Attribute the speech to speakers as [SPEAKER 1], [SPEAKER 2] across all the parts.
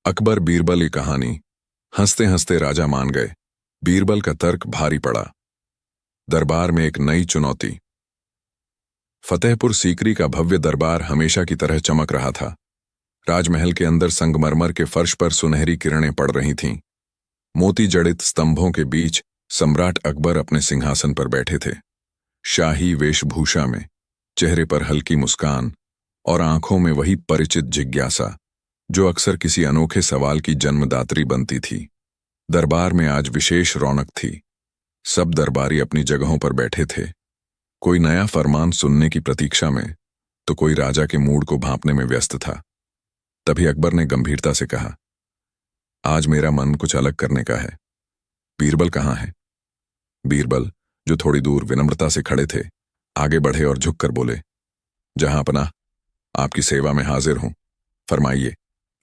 [SPEAKER 1] अकबर बीरबल की कहानी। हंसते हंसते राजा मान गए। बीरबल का तर्क भारी पड़ा। दरबार में एक नई चुनौती। फतेहपुर सीकरी का भव्य दरबार हमेशा की तरह चमक रहा था। राजमहल के अंदर संगमरमर के फर्श पर सुनहरी किरणें पड़ रही थीं। मोती जड़ित स्तंभों के बीच सम्राट अकबर अपने सिंहासन पर बैठे थे, शाही वेशभूषा में, चेहरे पर हल्की मुस्कान और आंखों में वही परिचित जिज्ञासा जो अक्सर किसी अनोखे सवाल की जन्मदात्री बनती थी। दरबार में आज विशेष रौनक थी। सब दरबारी अपनी जगहों पर बैठे थे, कोई नया फरमान सुनने की प्रतीक्षा में, तो कोई राजा के मूड को भांपने में व्यस्त था। तभी अकबर ने गंभीरता से कहा, आज मेरा मन कुछ अलग करने का है। बीरबल कहाँ है? बीरबल, जो थोड़ी दूर विनम्रता से खड़े थे, आगे बढ़े और झुककर बोले, जहांपनाह, आपकी सेवा में हाजिर हूं। फरमाइए,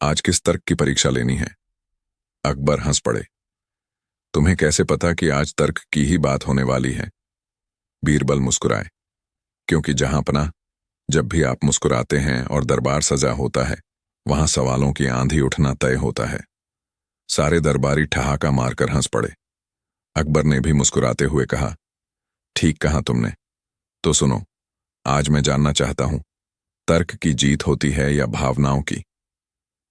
[SPEAKER 1] आज किस तर्क की परीक्षा लेनी है? अकबर हंस पड़े। तुम्हें कैसे पता कि आज तर्क की ही बात होने वाली है? बीरबल मुस्कुराए, क्योंकि जहांपनाह, जब भी आप मुस्कुराते हैं और दरबार सजा होता है, वहां सवालों की आंधी उठना तय होता है। सारे दरबारी ठहाका मारकर हंस पड़े। अकबर ने भी मुस्कुराते हुए कहा, ठीक कहा तुमने। तो सुनो, आज मैं जानना चाहता हूं, तर्क की जीत होती है या भावनाओं की?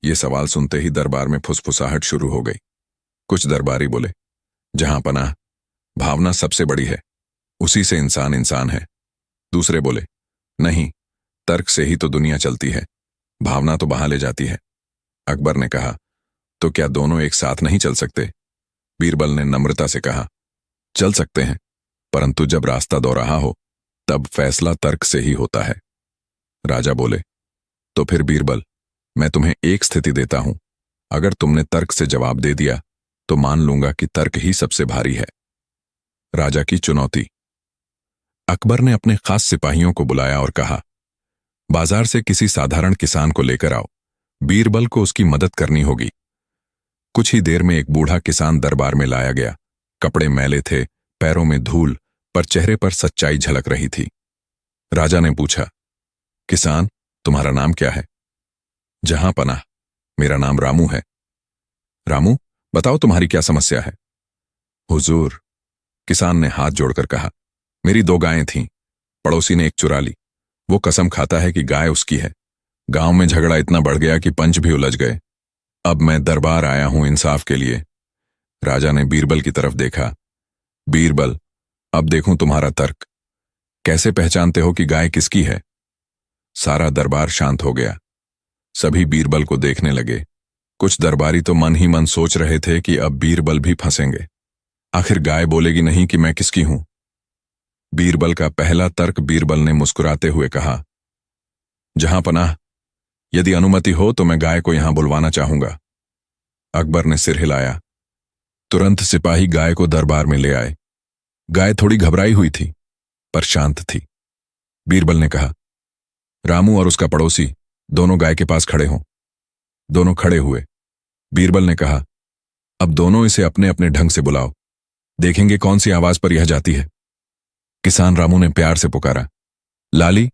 [SPEAKER 1] ये सवाल सुनते ही दरबार में फुसफुसाहट शुरू हो गई। कुछ दरबारी बोले, जहांपनाह, भावना सबसे बड़ी है, उसी से इंसान इंसान है। दूसरे बोले, नहीं, तर्क से ही तो दुनिया चलती है, भावना तो बहा ले जाती है। अकबर ने कहा, तो क्या दोनों एक साथ नहीं चल सकते? बीरबल ने नम्रता से कहा, चल सकते हैं, परंतु जब रास्ता दोराहा हो, तब फैसला तर्क से ही होता है। राजा बोले, तो फिर बीरबल, मैं तुम्हें एक स्थिति देता हूं, अगर तुमने तर्क से जवाब दे दिया तो मान लूंगा कि तर्क ही सबसे भारी है। राजा की चुनौती। अकबर ने अपने खास सिपाहियों को बुलाया और कहा, बाजार से किसी साधारण किसान को लेकर आओ, बीरबल को उसकी मदद करनी होगी। कुछ ही देर में एक बूढ़ा किसान दरबार में लाया गया। कपड़े मैले थे, पैरों में धूल, पर चेहरे पर सच्चाई झलक रही थी। राजा ने पूछा, किसान, तुम्हारा नाम क्या है? जहांपनाह, मेरा नाम रामू है। रामू, बताओ तुम्हारी क्या समस्या है? हुजूर, किसान ने हाथ जोड़कर कहा, मेरी 2 गायें थीं, पड़ोसी ने एक चुरा ली। वो कसम खाता है कि गाय उसकी है। गांव में झगड़ा इतना बढ़ गया कि पंच भी उलझ गए। अब मैं दरबार आया हूं इंसाफ के लिए। राजा ने बीरबल की तरफ देखा। बीरबल, अब देखूं तुम्हारा तर्क। कैसे पहचानते हो कि गाय किसकी है? सारा दरबार शांत हो गया। सभी बीरबल को देखने लगे। कुछ दरबारी तो मन ही मन सोच रहे थे कि अब बीरबल भी फंसेंगे। आखिर गाय बोलेगी नहीं कि मैं किसकी हूं। बीरबल का पहला तर्क बीरबल ने मुस्कुराते हुए कहा, जहांपनाह, यदि अनुमति हो तो मैं गाय को यहां बुलवाना चाहूंगा। अकबर ने सिर हिलाया। तुरंत सिपाही गाय को दरबार में ले आए। गाय थोड़ी घबराई हुई थी, पर शांत थी। बीरबल ने कहा, रामू और उसका पड़ोसी दोनों गाय के पास खड़े हों। दोनों खड़े हुए। बीरबल ने कहा, अब दोनों इसे अपने अपने ढंग से बुलाओ, देखेंगे कौन सी आवाज पर यह जाती है। किसान रामू ने प्यार से पुकारा, लाली,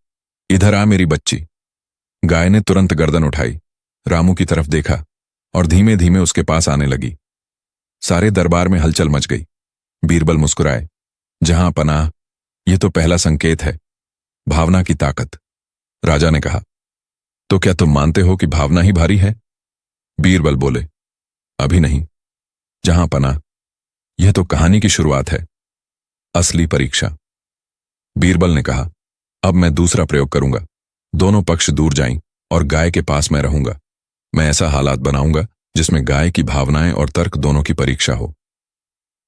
[SPEAKER 1] इधर आ मेरी बच्ची। गाय ने तुरंत गर्दन उठाई, रामू की तरफ देखा और धीमे धीमे उसके पास आने लगी। सारे दरबार में हलचल मच गई। बीरबल मुस्कुराए, जहांपनाह, यह तो पहला संकेत है, भावना की ताकत। राजा ने कहा, तो क्या तुम मानते हो कि भावना ही भारी है? बीरबल बोले, अभी नहीं, जहांपनाह, यह तो कहानी की शुरुआत है, असली परीक्षा। बीरबल ने कहा, अब मैं दूसरा प्रयोग करूंगा। दोनों पक्ष दूर जाएं और गाय के पास मैं रहूंगा। मैं ऐसा हालात बनाऊंगा जिसमें गाय की भावनाएं और तर्क दोनों की परीक्षा हो।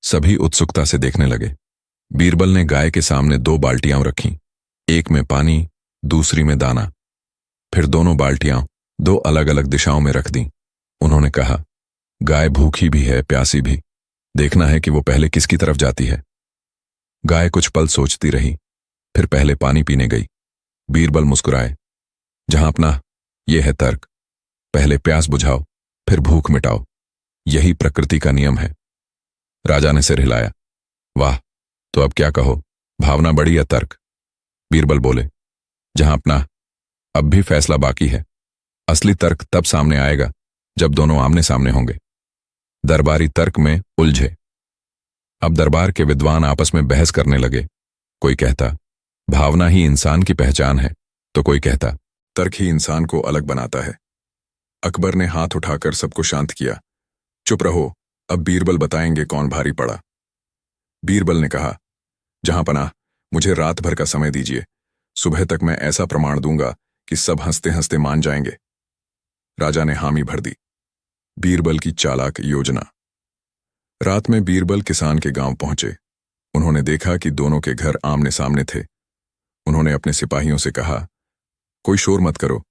[SPEAKER 1] सभी उत्सुकता से देखने लगे। बीरबल ने गाय के सामने 2 बाल्टियां रखीं, एक में पानी, दूसरी में दाना। फिर दोनों बाल्टियां 2 अलग अलग दिशाओं में रख दी। उन्होंने कहा, गाय भूखी भी है, प्यासी भी, देखना है कि वो पहले किसकी तरफ जाती है। गाय कुछ पल सोचती रही, फिर पहले पानी पीने गई। बीरबल मुस्कुराए, जहांपनाह, यह है तर्क। पहले प्यास बुझाओ, फिर भूख मिटाओ, यही प्रकृति का नियम है। राजा ने सिर हिलाया, वाह, तो अब क्या कहो, भावना बड़ी या तर्क? बीरबल बोले, जहांपनाह, अब भी फैसला बाकी है। असली तर्क तब सामने आएगा जब दोनों आमने सामने होंगे। दरबारी तर्क में उलझे। अब दरबार के विद्वान आपस में बहस करने लगे। कोई कहता भावना ही इंसान की पहचान है, तो कोई कहता तर्क ही इंसान को अलग बनाता है। अकबर ने हाथ उठाकर सबको शांत किया। चुप रहो, अब बीरबल बताएंगे कौन भारी पड़ा। बीरबल ने कहा, जहां पनाह, मुझे रात भर का समय दीजिए। सुबह तक मैं ऐसा प्रमाण दूंगा कि सब हंसते हंसते मान जाएंगे। राजा ने हामी भर दी। बीरबल की चालाक योजना। रात में बीरबल किसान के गांव पहुंचे। उन्होंने देखा कि दोनों के घर आमने सामने थे। उन्होंने अपने सिपाहियों से कहा, कोई शोर मत करो,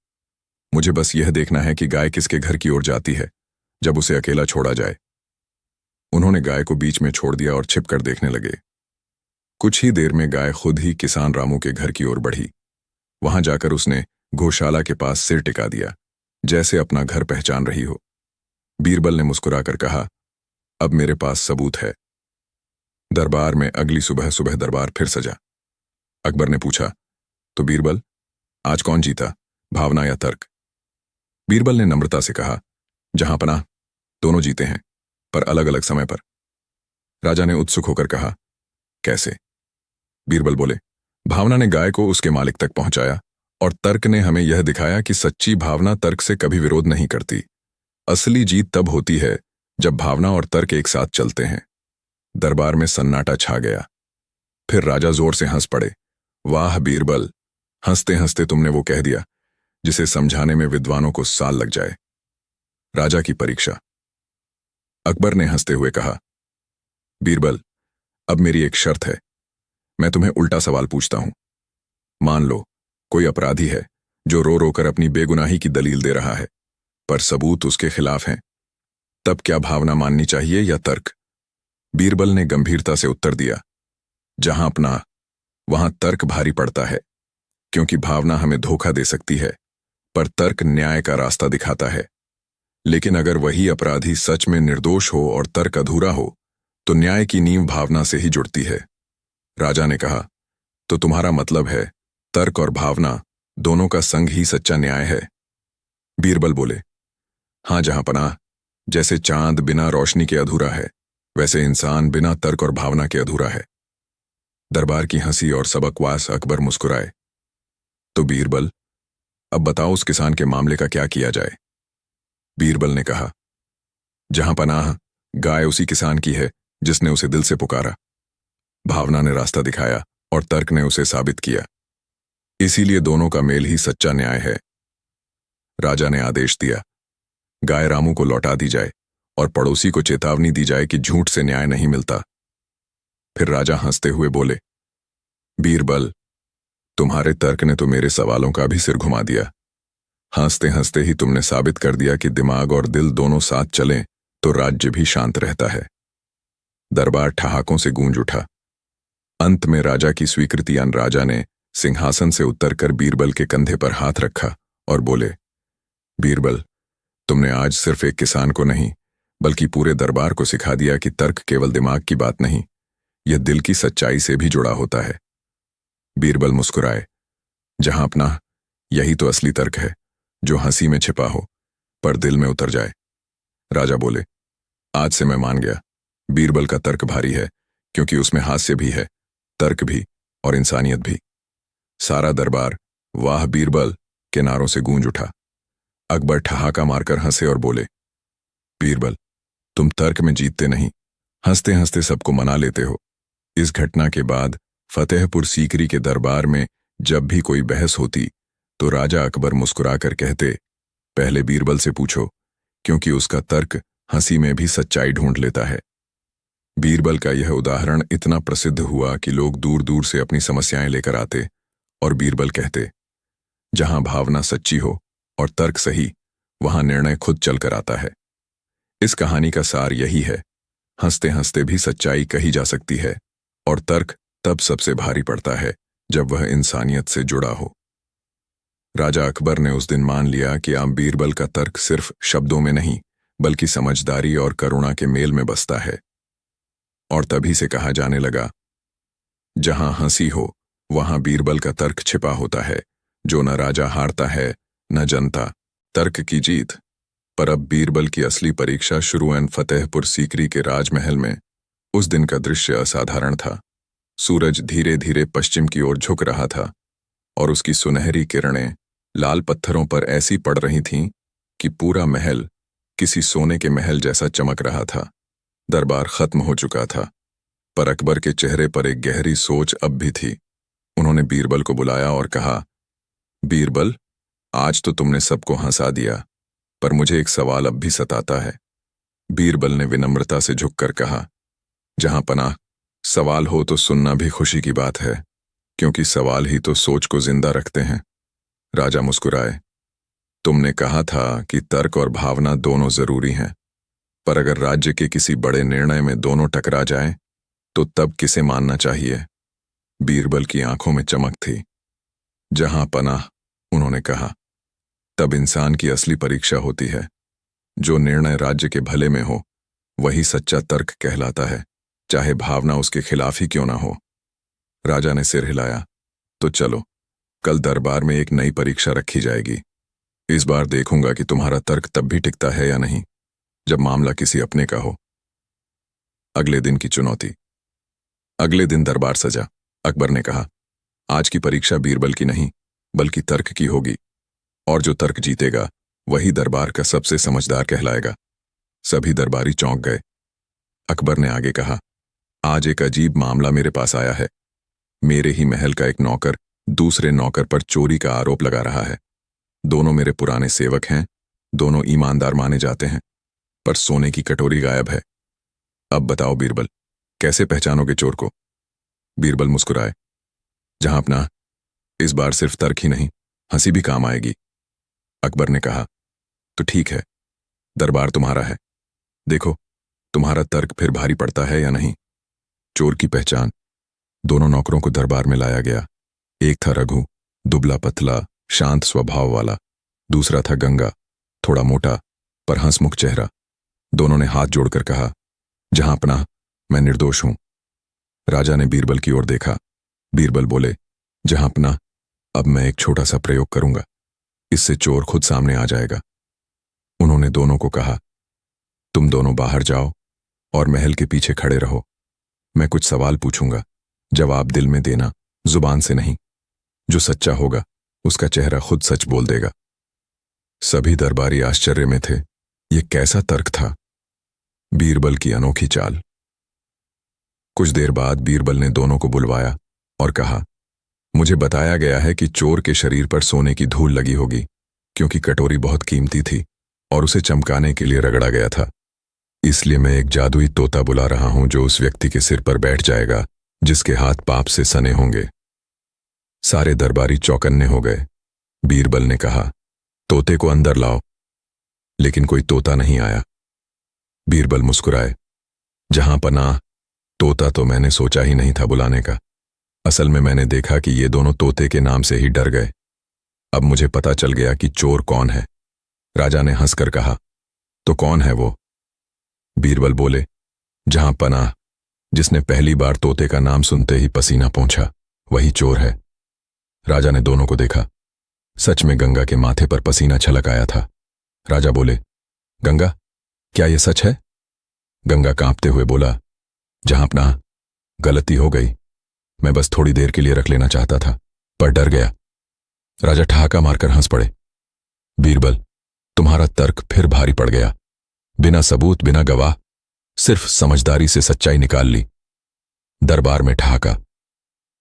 [SPEAKER 1] मुझे बस यह देखना है कि गाय किसके घर की ओर जाती है, जब उसे अकेला छोड़ा जाए। उन्होंने गाय को बीच में छोड़ दिया और छिपकर देखने लगे। कुछ ही देर में गाय खुद ही किसान रामू के घर की ओर बढ़ी। वहां जाकर उसने गौशाला के पास सिर टिका दिया, जैसे अपना घर पहचान रही हो। बीरबल ने मुस्कुराकर कहा, अब मेरे पास सबूत है। दरबार में अगली सुबह सुबह दरबार फिर सजा। अकबर ने पूछा, तो बीरबल, आज कौन जीता, भावना या तर्क? बीरबल ने नम्रता से कहा, जहां पनाह, दोनों जीते हैं, पर अलग अलग समय पर। राजा ने उत्सुक होकर कहा, कैसे? बीरबल बोले, भावना ने गाय को उसके मालिक तक पहुंचाया और तर्क ने हमें यह दिखाया कि सच्ची भावना तर्क से कभी विरोध नहीं करती। असली जीत तब होती है जब भावना और तर्क एक साथ चलते हैं। दरबार में सन्नाटा छा गया। फिर राजा जोर से हंस पड़े। वाह बीरबल, हंसते हंसते तुमने वो कह दिया जिसे समझाने में विद्वानों को साल लग जाए। राजा की परीक्षा। अकबर ने हंसते हुए कहा, बीरबल, अब मेरी एक शर्त है। मैं तुम्हें उल्टा सवाल पूछता हूं। मान लो कोई अपराधी है जो रो रोकर अपनी बेगुनाही की दलील दे रहा है, पर सबूत उसके खिलाफ हैं। तब क्या भावना माननी चाहिए या तर्क? बीरबल ने गंभीरता से उत्तर दिया, जहां अपना, वहां तर्क भारी पड़ता है, क्योंकि भावना हमें धोखा दे सकती है, पर तर्क न्याय का रास्ता दिखाता है। लेकिन अगर वही अपराधी सच में निर्दोष हो और तर्क अधूरा हो, तो न्याय की नींव भावना से ही जुड़ती है। राजा ने कहा, तो तुम्हारा मतलब है तर्क और भावना दोनों का संग ही सच्चा न्याय है? बीरबल बोले, हां जहां पनाह, जैसे चांद बिना रोशनी के अधूरा है, वैसे इंसान बिना तर्क और भावना के अधूरा है। दरबार की हंसी और सबकवास अकबर मुस्कुराए। तो बीरबल, अब बताओ उस किसान के मामले का क्या किया जाए? बीरबल ने कहा, जहां पनाह, गाय उसी किसान की है जिसने उसे दिल से पुकारा। भावना ने रास्ता दिखाया और तर्क ने उसे साबित किया। इसीलिए दोनों का मेल ही सच्चा न्याय है। राजा ने आदेश दिया, गाय रामू को लौटा दी जाए और पड़ोसी को चेतावनी दी जाए कि झूठ से न्याय नहीं मिलता। फिर राजा हंसते हुए बोले, बीरबल, तुम्हारे तर्क ने तो मेरे सवालों का भी सिर घुमा दिया। हंसते हंसते ही तुमने साबित कर दिया कि दिमाग और दिल दोनों साथ चलें तो राज्य भी शांत रहता है। दरबार ठहाकों से गूंज उठा। अंत में राजा की स्वीकृतियां राजा ने सिंहासन से उतरकर बीरबल के कंधे पर हाथ रखा और बोले, बीरबल, तुमने आज सिर्फ एक किसान को नहीं, बल्कि पूरे दरबार को सिखा दिया कि तर्क केवल दिमाग की बात नहीं, यह दिल की सच्चाई से भी जुड़ा होता है। बीरबल मुस्कुराए, जहां अपना, यही तो असली तर्क है, जो हंसी में छिपा हो पर दिल में उतर जाए। राजा बोले, आज से मैं मान गया, बीरबल का तर्क भारी है, क्योंकि उसमें हास्य भी है, तर्क भी और इंसानियत भी। सारा दरबार वाह बीरबल के नारों से गूंज उठा। अकबर ठहाका मारकर हंसे और बोले, बीरबल, तुम तर्क में जीतते नहीं, हंसते हंसते सबको मना लेते हो। इस घटना के बाद फतेहपुर सीकरी के दरबार में जब भी कोई बहस होती तो राजा अकबर मुस्कुराकर कहते, पहले बीरबल से पूछो, क्योंकि उसका तर्क हंसी में भी सच्चाई ढूंढ लेता है। बीरबल का यह उदाहरण इतना प्रसिद्ध हुआ कि लोग दूर दूर से अपनी समस्याएं लेकर आते और बीरबल कहते, जहां भावना सच्ची हो और तर्क सही, वहां निर्णय खुद चलकर आता है। इस कहानी का सार यही है, हंसते हंसते भी सच्चाई कही जा सकती है और तर्क तब सबसे भारी पड़ता है जब वह इंसानियत से जुड़ा हो। राजा अकबर ने उस दिन मान लिया कि आम बीरबल का तर्क सिर्फ शब्दों में नहीं, बल्कि समझदारी और करुणा के मेल में बसता है। और तभी से कहा जाने लगा, जहां हंसी हो वहां बीरबल का तर्क छिपा होता है, जो न राजा हारता है न जनता। तर्क की जीत। पर अब बीरबल की असली परीक्षा शुरू एन फतेहपुर सीकरी के राजमहल में। उस दिन का दृश्य असाधारण था। सूरज धीरे धीरे पश्चिम की ओर झुक रहा था और उसकी सुनहरी किरणें लाल पत्थरों पर ऐसी पड़ रही थीं कि पूरा महल किसी सोने के महल जैसा चमक रहा था। दरबार खत्म हो चुका था, पर अकबर के चेहरे पर एक गहरी सोच अब भी थी। उन्होंने बीरबल को बुलाया और कहा, बीरबल, आज तो तुमने सबको हंसा दिया, पर मुझे एक सवाल अब भी सताता है। बीरबल ने विनम्रता से झुककर कहा, जहां पनाह, सवाल हो तो सुनना भी खुशी की बात है, क्योंकि सवाल ही तो सोच को जिंदा रखते हैं। राजा मुस्कुराए। तुमने कहा था कि तर्क और भावना दोनों जरूरी हैं, पर अगर राज्य के किसी बड़े निर्णय में दोनों टकरा जाएं, तो तब किसे मानना चाहिए? बीरबल की आंखों में चमक थी। जहां पनाह, उन्होंने कहा, तब इंसान की असली परीक्षा होती है। जो निर्णय राज्य के भले में हो, वही सच्चा तर्क कहलाता है, चाहे भावना उसके खिलाफ ही क्यों ना हो। राजा ने सिर हिलाया। तो चलो, कल दरबार में एक नई परीक्षा रखी जाएगी। इस बार देखूंगा कि तुम्हारा तर्क तब भी टिकता है या नहीं, जब मामला किसी अपने का हो। अगले दिन की चुनौती। अगले दिन दरबार सजा। अकबर ने कहा, आज की परीक्षा बीरबल की नहीं, बल्कि तर्क की होगी, और जो तर्क जीतेगा वही दरबार का सबसे समझदार कहलाएगा। सभी दरबारी चौंक गए। अकबर ने आगे कहा, आज एक अजीब मामला मेरे पास आया है। मेरे ही महल का एक नौकर दूसरे नौकर पर चोरी का आरोप लगा रहा है। दोनों मेरे पुराने सेवक हैं, दोनों ईमानदार माने जाते हैं, पर सोने की कटोरी गायब है। अब बताओ बीरबल, कैसे पहचानोगे चोर को? बीरबल मुस्कुराए। जहां अपना, इस बार सिर्फ तर्क ही नहीं, हंसी भी काम आएगी। अकबर ने कहा, तो ठीक है, दरबार तुम्हारा है। देखो, तुम्हारा तर्क फिर भारी पड़ता है या नहीं। चोर की पहचान। दोनों नौकरों को दरबार में लाया गया। एक था रघु, दुबला पतला, शांत स्वभाव वाला। दूसरा था गंगा, थोड़ा मोटा पर हंसमुख चेहरा। दोनों ने हाथ जोड़कर कहा, जहां अपना, मैं निर्दोष हूं। राजा ने बीरबल की ओर देखा। बीरबल बोले, जहां अपना, अब मैं एक छोटा सा प्रयोग करूंगा, इससे चोर खुद सामने आ जाएगा। उन्होंने दोनों को कहा, तुम दोनों बाहर जाओ और महल के पीछे खड़े रहो। मैं कुछ सवाल पूछूंगा, जवाब दिल में देना, जुबान से नहीं। जो सच्चा होगा उसका चेहरा खुद सच बोल देगा। सभी दरबारी आश्चर्य में थे। ये कैसा तर्क था? बीरबल की अनोखी चाल। कुछ देर बाद बीरबल ने दोनों को बुलवाया और कहा, मुझे बताया गया है कि चोर के शरीर पर सोने की धूल लगी होगी, क्योंकि कटोरी बहुत कीमती थी और उसे चमकाने के लिए रगड़ा गया था। इसलिए मैं एक जादुई तोता बुला रहा हूं, जो उस व्यक्ति के सिर पर बैठ जाएगा जिसके हाथ पाप से सने होंगे। सारे दरबारी चौकन्ने हो गए। बीरबल ने कहा, तोते को अंदर लाओ। लेकिन कोई तोता नहीं आया। बीरबल मुस्कुराए। जहां पनाह, तोता तो मैंने सोचा ही नहीं था बुलाने का। असल में मैंने देखा कि ये दोनों तोते के नाम से ही डर गए। अब मुझे पता चल गया कि चोर कौन है। राजा ने हंसकर कहा, तो कौन है वो? बीरबल बोले, जहां पनाह, जिसने पहली बार तोते का नाम सुनते ही पसीना पोंछा, वही चोर है। राजा ने दोनों को देखा। सच में गंगा के माथे पर पसीना छलक आया था। राजा बोले, गंगा, क्या यह सच है? गंगा कांपते हुए बोला, जहां अपना, गलती हो गई। मैं बस थोड़ी देर के लिए रख लेना चाहता था, पर डर गया। राजा ठहाका मारकर हंस पड़े। बीरबल, तुम्हारा तर्क फिर भारी पड़ गया। बिना सबूत, बिना गवाह, सिर्फ समझदारी से सच्चाई निकाल ली। दरबार में ठहाका।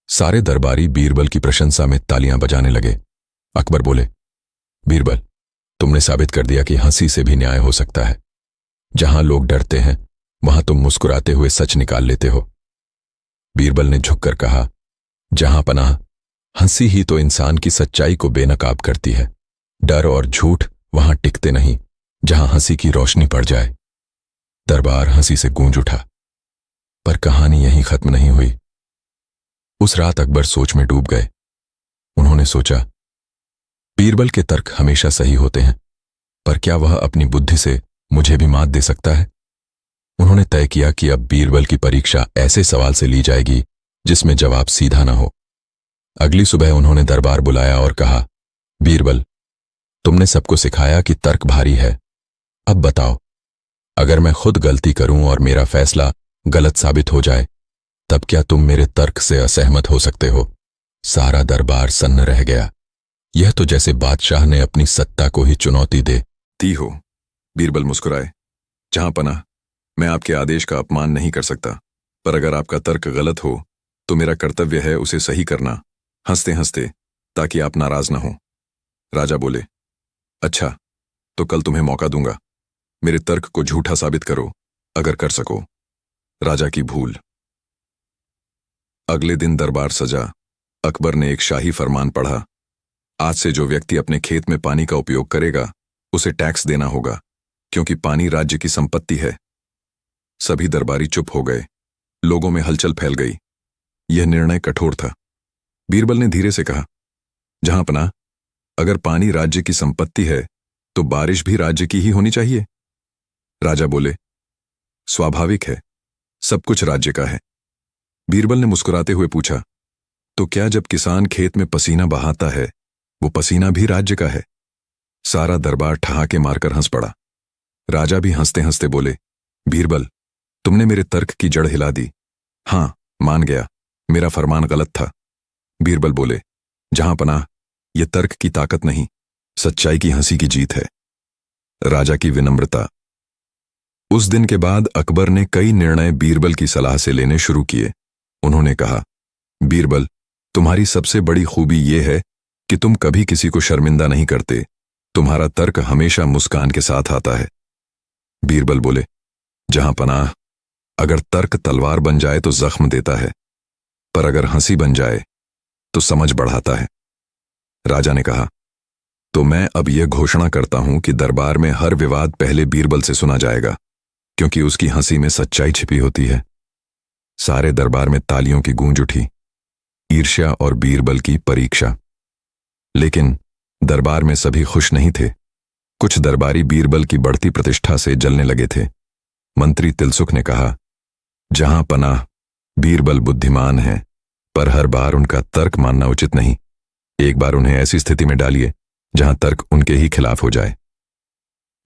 [SPEAKER 1] सारे दरबारी बीरबल की प्रशंसा में तालियां बजाने लगे। अकबर बोले, बीरबल, तुमने साबित कर दिया कि हंसी से भी न्याय हो सकता है। जहां लोग डरते हैं, वहां तुम मुस्कुराते हुए सच निकाल लेते हो। बीरबल ने झुककर कहा, जहां पनाह, हंसी ही तो इंसान की सच्चाई को बेनकाब करती है। डर और झूठ वहां टिकते नहीं, जहां हंसी की रोशनी पड़ जाए। दरबार हंसी से गूंज उठा। पर कहानी यहीं खत्म नहीं हुई। उस रात अकबर सोच में डूब गए। उन्होंने सोचा, बीरबल के तर्क हमेशा सही होते हैं, पर क्या वह अपनी बुद्धि से मुझे भी मात दे सकता है? उन्होंने तय किया कि अब बीरबल की परीक्षा ऐसे सवाल से ली जाएगी जिसमें जवाब सीधा न हो। अगली सुबह उन्होंने दरबार बुलाया और कहा, बीरबल, तुमने सबको सिखाया कि तर्क भारी है,
[SPEAKER 2] अब बताओ, अगर मैं खुद गलती करूं और मेरा फैसला गलत साबित हो जाए, तब क्या तुम मेरे तर्क से असहमत हो सकते हो? सारा दरबार सन्न रह गया। यह तो जैसे बादशाह ने अपनी सत्ता को ही चुनौती दे
[SPEAKER 1] दी हो। बीरबल मुस्कुराए। जहां पनाह, मैं आपके आदेश का अपमान नहीं कर सकता, पर अगर आपका तर्क गलत हो तो मेरा कर्तव्य है उसे सही करना, हंसते हंसते, ताकि आप नाराज ना हो। राजा बोले, अच्छा, तो कल तुम्हें मौका दूंगा। मेरे तर्क को झूठा साबित करो, अगर कर सको। राजा की भूल। अगले दिन दरबार सजा। अकबर ने एक शाही फरमान पढ़ा। आज से जो व्यक्ति अपने खेत में पानी का उपयोग करेगा उसे टैक्स देना होगा, क्योंकि पानी राज्य की संपत्ति है। सभी दरबारी चुप हो गए। लोगों में हलचल फैल गई। यह निर्णय कठोर था। बीरबल ने धीरे से कहा, जहां पनाह, अगर पानी राज्य की संपत्ति है तो बारिश भी राज्य की ही होनी चाहिए। राजा बोले, स्वाभाविक है, सब कुछ राज्य का है। बीरबल ने मुस्कुराते हुए पूछा, तो क्या जब किसान खेत में पसीना बहाता है, वो पसीना भी राज्य का है? सारा दरबार ठहाके मारकर हंस पड़ा। राजा भी हंसते हंसते बोले, बीरबल, तुमने मेरे तर्क की जड़ हिला दी। हां, मान गया, मेरा फरमान गलत था। बीरबल बोले, जहां पनाह, यह तर्क की ताकत नहीं, सच्चाई की हंसी की जीत है। राजा की विनम्रता। उस दिन के बाद अकबर ने कई निर्णय बीरबल की सलाह से लेने शुरू किए। उन्होंने कहा, बीरबल, तुम्हारी सबसे बड़ी खूबी यह है कि तुम कभी किसी को शर्मिंदा नहीं करते। तुम्हारा तर्क हमेशा मुस्कान के साथ आता है। बीरबल बोले, जहां पनाह, अगर तर्क तलवार बन जाए तो जख्म देता है, पर अगर हंसी बन जाए तो समझ बढ़ाता है। राजा ने कहा, तो मैं अब यह घोषणा करता हूं कि दरबार में हर विवाद पहले बीरबल से सुना जाएगा, क्योंकि उसकी हंसी में सच्चाई छिपी होती है। सारे दरबार में तालियों की गूंज उठी। ईर्ष्या और बीरबल की परीक्षा। लेकिन दरबार में सभी खुश नहीं थे। कुछ दरबारी बीरबल की बढ़ती प्रतिष्ठा से जलने लगे थे। मंत्री तिलसुख ने कहा, जहां पनाह, बीरबल बुद्धिमान हैं, पर हर बार उनका तर्क मानना उचित नहीं। एक बार उन्हें ऐसी स्थिति में डालिए जहां तर्क उनके ही खिलाफ हो जाए।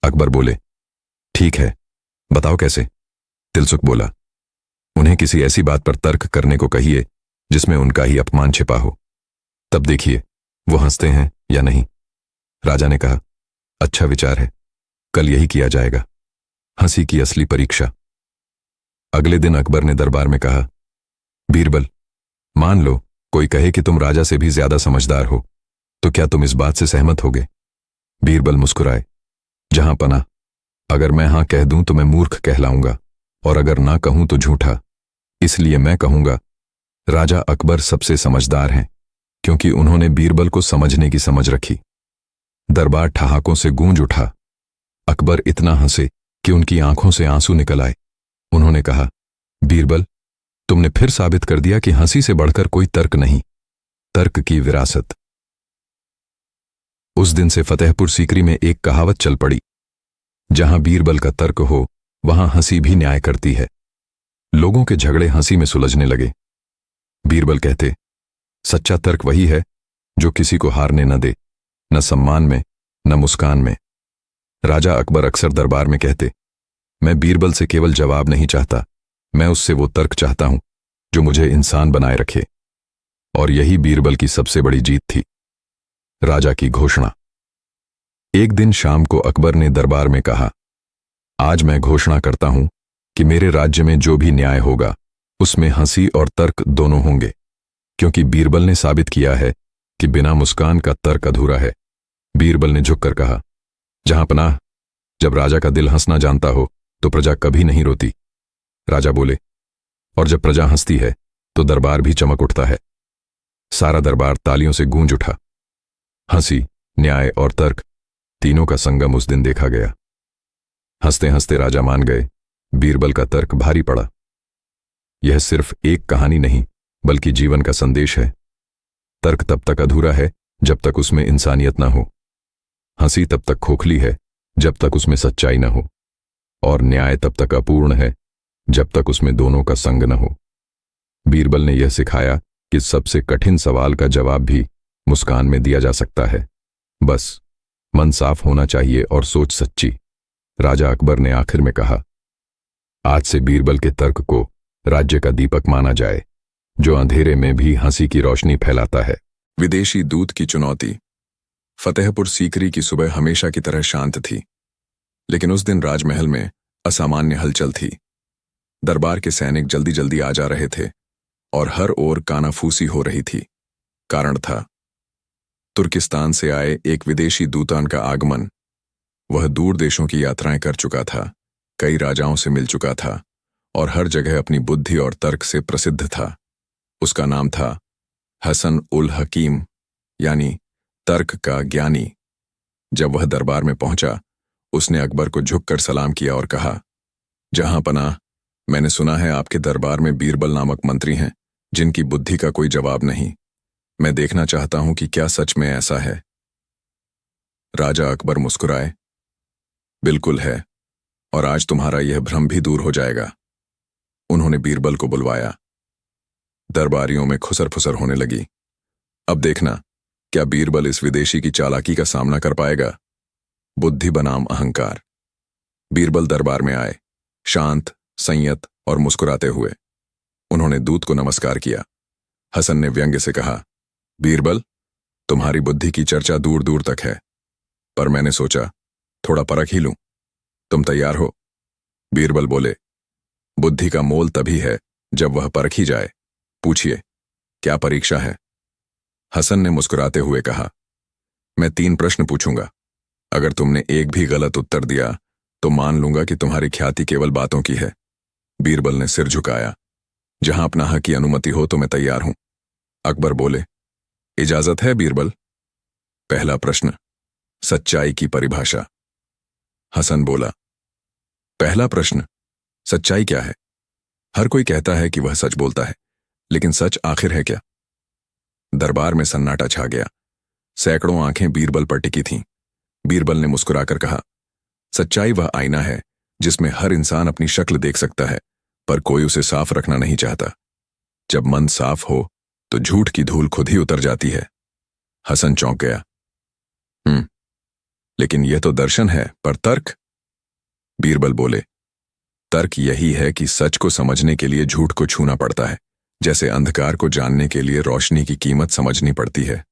[SPEAKER 1] अकबर बोले, ठीक है, बताओ कैसे? तिलसुख बोला, उन्हें किसी ऐसी बात पर तर्क करने को कहिए जिसमें उनका ही अपमान छिपा हो, तब देखिए वो हंसते हैं या नहीं। राजा ने कहा, अच्छा विचार है, कल यही किया जाएगा। हंसी की असली परीक्षा। अगले दिन अकबर ने दरबार में कहा, बीरबल, मान लो कोई कहे कि तुम राजा से भी ज्यादा समझदार हो, तो क्या तुम इस बात से सहमत होगे? बीरबल मुस्कुराए। जहां पनाह, अगर मैं हां कह दूं तो मैं मूर्ख कहलाऊंगा, और अगर ना कहूं तो झूठा। इसलिए मैं कहूंगा, राजा अकबर सबसे समझदार हैं, क्योंकि उन्होंने बीरबल को समझने की समझ रखी। दरबार ठहाकों से गूंज उठा। अकबर इतना हंसे कि उनकी आंखों से आंसू निकल आए। उन्होंने कहा, बीरबल, तुमने फिर साबित कर दिया कि हंसी से बढ़कर कोई तर्क नहीं, तर्क की विरासत। उस दिन से फतेहपुर सीकरी में एक कहावत चल पड़ी, जहां बीरबल का तर्क हो वहां हंसी भी न्याय करती है। लोगों के झगड़े हंसी में सुलझने लगे। बीरबल कहते, सच्चा तर्क वही है जो किसी को हारने न दे, न सम्मान में न मुस्कान में। राजा अकबर अक्सर दरबार में कहते, मैं बीरबल से केवल जवाब नहीं चाहता, मैं उससे वो तर्क चाहता हूं जो मुझे इंसान बनाए रखे। और यही बीरबल की सबसे बड़ी जीत थी। राजा की घोषणा। एक दिन शाम को अकबर ने दरबार में कहा, आज मैं घोषणा करता हूं कि मेरे राज्य में जो भी न्याय होगा उसमें हंसी और तर्क दोनों होंगे, क्योंकि बीरबल ने साबित किया है कि बिना मुस्कान का तर्क अधूरा है। बीरबल ने झुककर कहा, जहां पनाह, जब राजा का दिल हंसना जानता हो तो प्रजा कभी नहीं रोती। राजा बोले, और जब प्रजा हंसती है तो दरबार भी चमक उठता है। सारा दरबार तालियों से गूंज उठा। हंसी, न्याय और तर्क, तीनों का संगम उस दिन देखा गया। हंसते हंसते राजा मान गए, बीरबल का तर्क भारी पड़ा। यह सिर्फ एक कहानी नहीं बल्कि जीवन का संदेश है। तर्क तब तक अधूरा है जब तक उसमें इंसानियत न हो। हंसी तब तक खोखली है जब तक उसमें सच्चाई न हो, और न्याय तब तक अपूर्ण है जब तक उसमें दोनों का संग न हो। बीरबल ने यह सिखाया कि सबसे कठिन सवाल का जवाब भी मुस्कान में दिया जा सकता है। बस मन साफ होना चाहिए और सोच सच्ची।
[SPEAKER 2] राजा अकबर ने आखिर में कहा, आज से बीरबल के तर्क को राज्य का दीपक माना जाए, जो अंधेरे में भी हंसी की रोशनी फैलाता है।
[SPEAKER 1] विदेशी दूत की चुनौती। फतेहपुर सीकरी की सुबह हमेशा की तरह शांत थी, लेकिन उस दिन राजमहल में असामान्य हलचल थी। दरबार के सैनिक जल्दी जल्दी आ जा रहे थे और हर ओर कानाफूसी हो रही थी। कारण था तुर्किस्तान से आए एक विदेशी दूतान का आगमन। वह दूर देशों की यात्राएं कर चुका था, कई राजाओं से मिल चुका था और हर जगह अपनी बुद्धि और तर्क से प्रसिद्ध था। उसका नाम था हसन उल हकीम, यानी तर्क का ज्ञानी। जब वह दरबार में पहुंचा, उसने अकबर को झुककर सलाम किया और कहा, जहां पनाह, मैंने सुना है आपके दरबार में बीरबल नामक मंत्री हैं जिनकी बुद्धि का कोई जवाब नहीं। मैं देखना चाहता हूं कि क्या सच में ऐसा है। राजा अकबर मुस्कुराए, बिल्कुल है, और आज तुम्हारा यह भ्रम भी दूर हो जाएगा। उन्होंने बीरबल को बुलवाया। दरबारियों में खुसर फुसर होने लगी। अब देखना, क्या बीरबल इस विदेशी की चालाकी का सामना कर पाएगा। बुद्धि बनाम अहंकार। बीरबल दरबार में आए, शांत, संयत और मुस्कुराते हुए। उन्होंने दूत को नमस्कार किया। हसन ने व्यंग्य से कहा, बीरबल, तुम्हारी बुद्धि की चर्चा दूर दूर तक है, पर मैंने सोचा थोड़ा परख ही लूं। तुम तैयार हो? बीरबल बोले, बुद्धि का मोल तभी है जब वह परखी जाए। पूछिए, क्या परीक्षा है? हसन ने मुस्कुराते हुए कहा, मैं 3 प्रश्न पूछूंगा। अगर तुमने एक भी गलत उत्तर दिया तो मान लूंगा कि तुम्हारी ख्याति केवल बातों की है। बीरबल ने सिर झुकाया। जहां अपना हक की अनुमति हो तो मैं तैयार हूं। अकबर बोले, इजाजत है बीरबल। पहला प्रश्न, सच्चाई की परिभाषा। हसन बोला, पहला प्रश्न, सच्चाई क्या है? हर कोई कहता है कि वह सच बोलता है, लेकिन सच आखिर है क्या? दरबार में सन्नाटा छा गया। सैकड़ों आंखें बीरबल पर टिकी थीं। बीरबल ने मुस्कुराकर कहा, सच्चाई वह आईना है जिसमें हर इंसान अपनी शक्ल देख सकता है, पर कोई उसे साफ रखना नहीं चाहता। जब मन साफ हो तो झूठ की धूल खुद ही उतर जाती है। हसन चौंक गया। लेकिन यह तो दर्शन है, पर तर्क? बीरबल बोले, तर्क यही है कि सच को समझने के लिए झूठ को छूना पड़ता है, जैसे अंधकार को जानने के लिए रोशनी की कीमत समझनी पड़ती है।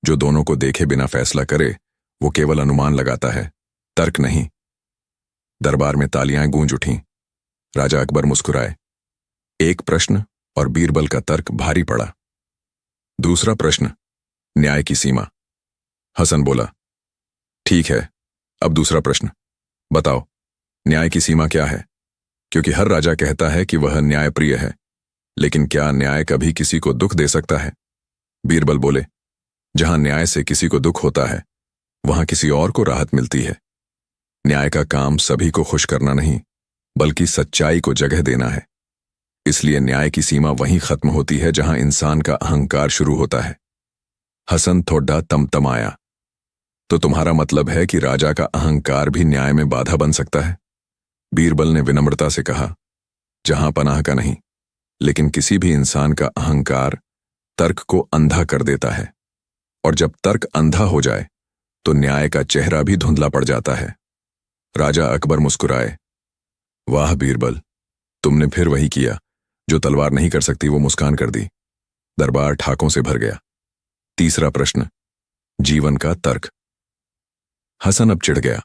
[SPEAKER 1] जो दोनों को देखे बिना फैसला करे वो केवल अनुमान लगाता है, तर्क नहीं। दरबार में तालियां गूंज उठीं। राजा अकबर मुस्कुराए। एक प्रश्न और बीरबल का तर्क भारी पड़ा। दूसरा प्रश्न, न्याय की सीमा। हसन बोला, ठीक है, अब दूसरा प्रश्न, बताओ न्याय की सीमा क्या है? क्योंकि हर राजा कहता है कि वह न्यायप्रिय है, लेकिन क्या न्याय कभी किसी को दुख दे सकता है? बीरबल बोले, जहां न्याय से किसी को दुख होता है वहां किसी और को राहत मिलती है। न्याय का काम सभी को खुश करना नहीं, बल्कि सच्चाई को जगह देना है। इसलिए न्याय की सीमा वहीं खत्म होती है जहां इंसान का अहंकार शुरू होता है। हसन थोड़ा तमतमाया। तो तुम्हारा मतलब है कि राजा का अहंकार भी न्याय में बाधा बन सकता है? बीरबल ने विनम्रता से कहा, जहां पनाह का नहीं, लेकिन किसी भी इंसान का अहंकार तर्क को अंधा कर देता है, और जब तर्क अंधा हो जाए तो न्याय का चेहरा भी धुंधला पड़ जाता है। राजा अकबर मुस्कुराए। वाह बीरबल, तुमने फिर वही किया जो तलवार नहीं कर सकती, वो मुस्कान कर दी। दरबार ठाकों से भर गया। तीसरा प्रश्न, जीवन का तर्क। हसन अब चिढ़ गया।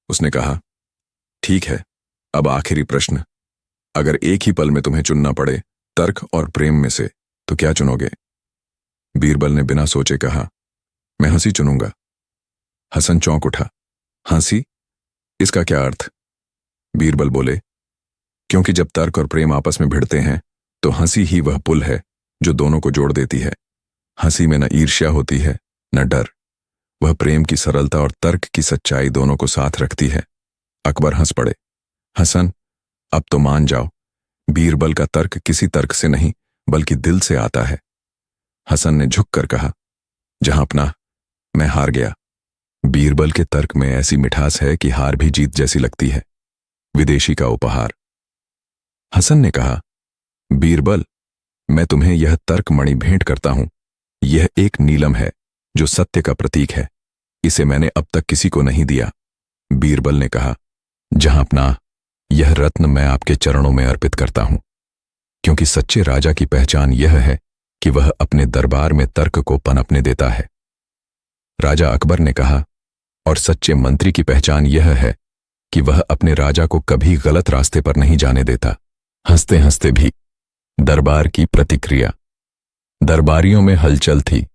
[SPEAKER 1] उसने कहा, ठीक है, अब आखिरी प्रश्न, अगर एक ही पल में तुम्हें चुनना पड़े तर्क और प्रेम में से, तो क्या चुनोगे? बीरबल ने बिना सोचे कहा, मैं हंसी चुनूंगा। हसन चौंक उठा। हंसी? इसका क्या अर्थ? बीरबल बोले, क्योंकि जब तर्क और प्रेम आपस में भिड़ते हैं तो हंसी ही वह पुल है जो दोनों को जोड़ देती है। हंसी में न ईर्ष्या होती है न डर, वह प्रेम की सरलता और तर्क की सच्चाई दोनों को साथ रखती है। अकबर हंस पड़े। हसन, अब तो मान जाओ, बीरबल का तर्क किसी तर्क से नहीं बल्कि दिल से आता है। हसन ने झुककर कहा, जहां अपना, मैं हार गया। बीरबल के तर्क में ऐसी मिठास है कि हार भी जीत जैसी लगती है। विदेशी का उपहार। हसन ने कहा, बीरबल, मैं तुम्हें यह तर्क मणि भेंट करता हूं। यह एक नीलम है जो सत्य का प्रतीक है। इसे मैंने अब तक किसी को नहीं दिया। बीरबल ने कहा,
[SPEAKER 2] जहांपनाह, यह रत्न मैं आपके चरणों में अर्पित करता हूं, क्योंकि सच्चे राजा की पहचान यह है कि वह अपने दरबार में तर्क को पनपने देता है। राजा अकबर ने कहा, और सच्चे मंत्री की पहचान यह है कि वह अपने राजा को कभी गलत रास्ते पर नहीं जाने देता। हंसते हंसते भी दरबार की प्रतिक्रिया। दरबारियों में हलचल थी।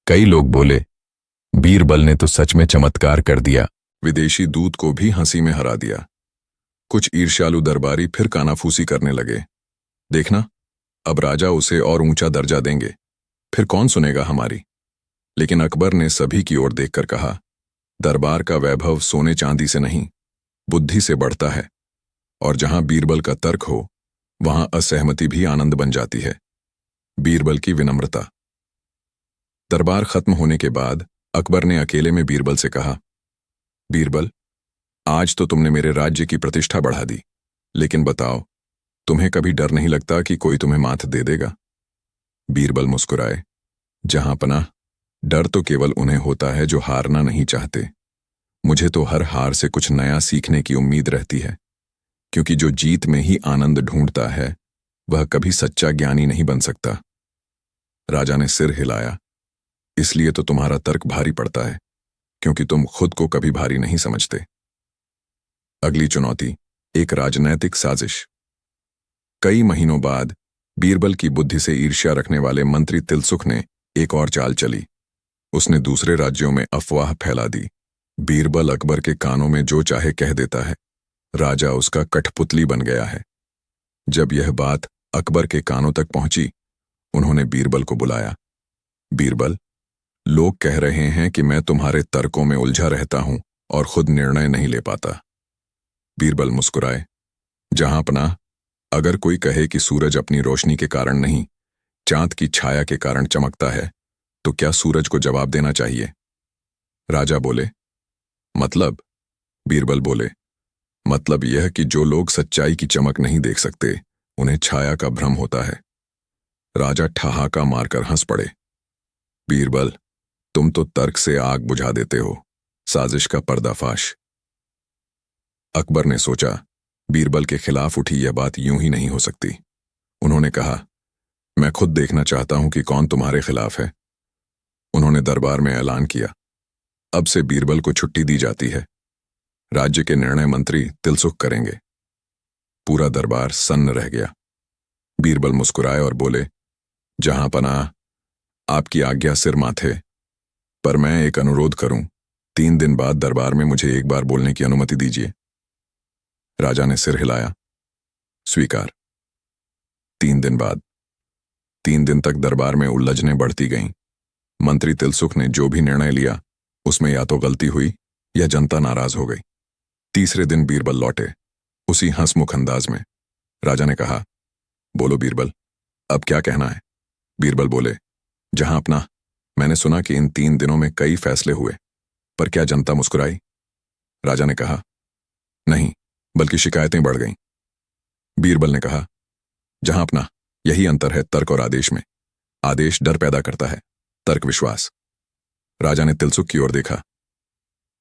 [SPEAKER 2] कई लोग बोले, बीरबल ने तो सच में चमत्कार कर दिया।
[SPEAKER 1] विदेशी दूत को भी हंसी में हरा दिया। कुछ ईर्ष्यालु दरबारी फिर कानाफूसी करने लगे। देखना, अब राजा उसे और ऊंचा दर्जा देंगे, फिर कौन सुनेगा हमारी। लेकिन अकबर ने सभी की ओर देखकर कहा, दरबार का वैभव सोने चांदी से नहीं, बुद्धि से बढ़ता है, और जहां बीरबल का तर्क हो वहां असहमति भी आनंद बन जाती है। बीरबल की विनम्रता। दरबार खत्म होने के बाद अकबर ने अकेले में बीरबल से कहा, बीरबल, आज तो तुमने मेरे राज्य की प्रतिष्ठा बढ़ा दी, लेकिन बताओ, तुम्हें कभी डर नहीं लगता कि कोई तुम्हें मात दे देगा? बीरबल मुस्कुराए, जहांपनाह, डर तो केवल उन्हें होता है जो हारना नहीं चाहते। मुझे तो हर हार से कुछ नया सीखने की उम्मीद रहती है, क्योंकि जो जीत में ही आनंद ढूंढता है वह कभी सच्चा ज्ञानी नहीं बन सकता। राजा ने सिर हिलाया, इसलिए तो तुम्हारा तर्क भारी पड़ता है, क्योंकि तुम खुद को कभी भारी नहीं समझते। अगली चुनौती, एक राजनैतिक साजिश। कई महीनों बाद बीरबल की बुद्धि से ईर्ष्या रखने वाले मंत्री तिलसुख ने एक और चाल चली। उसने दूसरे राज्यों में अफवाह फैला दी। बीरबल अकबर के कानों में जो चाहे कह देता है, राजा उसका कठपुतली बन गया है। जब यह बात अकबर के कानों तक पहुंची, उन्होंने बीरबल को बुलाया। बीरबल, लोग कह रहे हैं कि मैं तुम्हारे तर्कों में उलझा रहता हूं और खुद निर्णय नहीं ले पाता। बीरबल मुस्कुराए, जहांपनाह, अगर कोई कहे कि सूरज अपनी रोशनी के कारण नहीं, चांद की छाया के कारण चमकता है, तो क्या सूरज को जवाब देना चाहिए? राजा बोले, मतलब? बीरबल बोले, मतलब यह कि जो लोग सच्चाई की चमक नहीं देख सकते, उन्हें छाया का भ्रम होता है। राजा ठहाका मारकर हंस पड़े। बीरबल, तुम तो तर्क से आग बुझा देते हो। साजिश का पर्दाफाश। अकबर ने सोचा, बीरबल के खिलाफ उठी यह बात यूं ही नहीं हो सकती। उन्होंने कहा, मैं खुद देखना चाहता हूं कि कौन तुम्हारे खिलाफ है। उन्होंने दरबार में ऐलान किया, अब से बीरबल को छुट्टी दी जाती है। राज्य के निर्णय मंत्री तिलसुख करेंगे। पूरा दरबार सन्न रह गया। बीरबल मुस्कुराए और बोले, जहांपनाह, आपकी आज्ञा सिर माथे, पर मैं एक अनुरोध करूं, 3 दिन बाद दरबार में मुझे एक बार बोलने की अनुमति दीजिए। राजा ने सिर हिलाया, स्वीकार। 3 दिन बाद। 3 दिन तक दरबार में उलझनें बढ़ती गईं। मंत्री तिलसुख ने जो भी निर्णय लिया, उसमें या तो गलती हुई या जनता नाराज हो गई। तीसरे दिन बीरबल लौटे, उसी हंसमुख अंदाज में। राजा ने कहा, बोलो बीरबल, अब क्या कहना है? बीरबल बोले, जहांपनाह, मैंने सुना कि इन 3 दिनों में कई फैसले हुए, पर क्या जनता मुस्कुराई? राजा ने कहा, नहीं, बल्कि शिकायतें बढ़ गईं। बीरबल ने कहा, जहांपनाह, यही अंतर है तर्क और आदेश में। आदेश डर पैदा करता है, तर्क विश्वास। राजा ने तिलसुख की ओर देखा,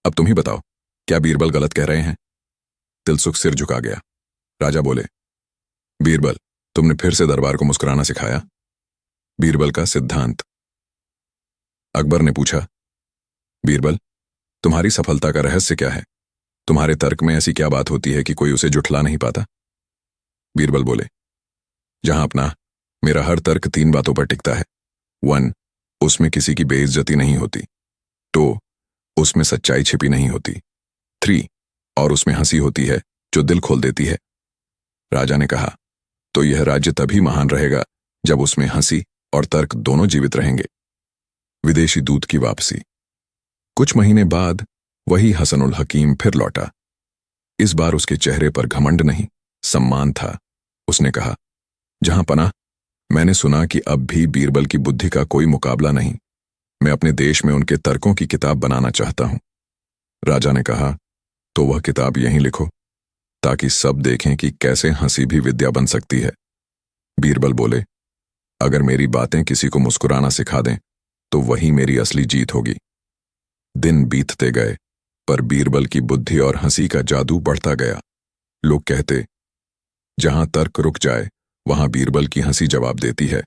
[SPEAKER 1] अब तुम ही बताओ, क्या बीरबल गलत कह रहे हैं? तिलसुख सिर झुका गया। राजा बोले, बीरबल, तुमने फिर से दरबार को मुस्कुराना सिखाया। बीरबल का सिद्धांत। अकबर ने पूछा, बीरबल, तुम्हारी सफलता का रहस्य क्या है? तुम्हारे तर्क में ऐसी क्या बात होती है कि कोई उसे जुठला नहीं पाता? बीरबल बोले, जहांपनाह, मेरा हर तर्क 3 बातों पर टिकता है। 1, उसमें किसी की बेइज्जती नहीं होती। 2, उसमें सच्चाई छिपी नहीं होती। 3, और उसमें हंसी होती है जो दिल खोल देती है। राजा ने कहा, तो यह राज्य तभी महान रहेगा जब उसमें हंसी और तर्क दोनों जीवित रहेंगे। विदेशी दूत की वापसी। कुछ महीने बाद वही हसनुल हकीम फिर लौटा। इस बार उसके चेहरे पर घमंड नहीं, सम्मान था। उसने कहा, जहांपनाह, मैंने सुना कि अब भी बीरबल की बुद्धि का कोई मुकाबला नहीं। मैं अपने देश में उनके तर्कों की किताब बनाना चाहता हूं। राजा ने कहा, तो वह किताब यहीं लिखो, ताकि सब देखें कि कैसे हंसी भी विद्या बन सकती है। बीरबल बोले, अगर मेरी बातें किसी को मुस्कुराना सिखा दें, तो वही मेरी असली जीत होगी। दिन बीतते गए। पर बीरबल की बुद्धि और हंसी का जादू बढ़ता गया। लोग कहते, जहां तर्क रुक जाए वहां बीरबल की हंसी जवाब देती है।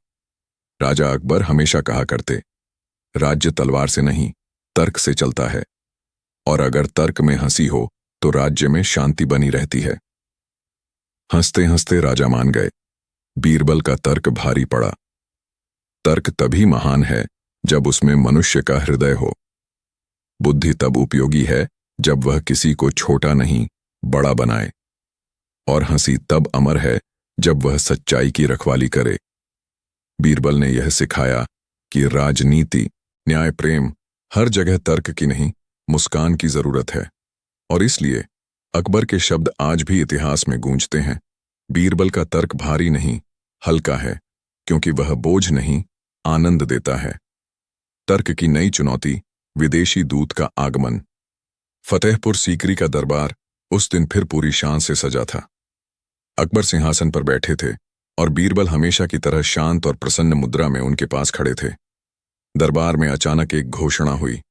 [SPEAKER 1] राजा अकबर हमेशा कहा करते, राज्य तलवार से नहीं, तर्क से चलता है, और अगर तर्क में हंसी हो तो राज्य में शांति बनी रहती है। हंसते हंसते राजा मान गए। बीरबल का तर्क भारी पड़ा। तर्क तभी महान है जब उसमें मनुष्य का हृदय हो। बुद्धि तब उपयोगी है जब वह किसी को छोटा नहीं, बड़ा बनाए। और हंसी तब अमर है जब वह सच्चाई की रखवाली करे। बीरबल ने यह सिखाया कि राजनीति, न्याय, प्रेम हर जगह तर्क की नहीं, मुस्कान की जरूरत है। और इसलिए अकबर के शब्द आज भी इतिहास में गूंजते हैं। बीरबल का तर्क भारी नहीं, हल्का है, क्योंकि वह बोझ नहीं, आनंद देता है। तर्क की नई चुनौती, विदेशी दूत का आगमन। फतेहपुर सीकरी का दरबार उस दिन फिर पूरी शान से सजा था। अकबर सिंहासन पर बैठे थे और बीरबल हमेशा की तरह शांत और प्रसन्न मुद्रा में उनके पास खड़े थे। दरबार में अचानक एक घोषणा हुई,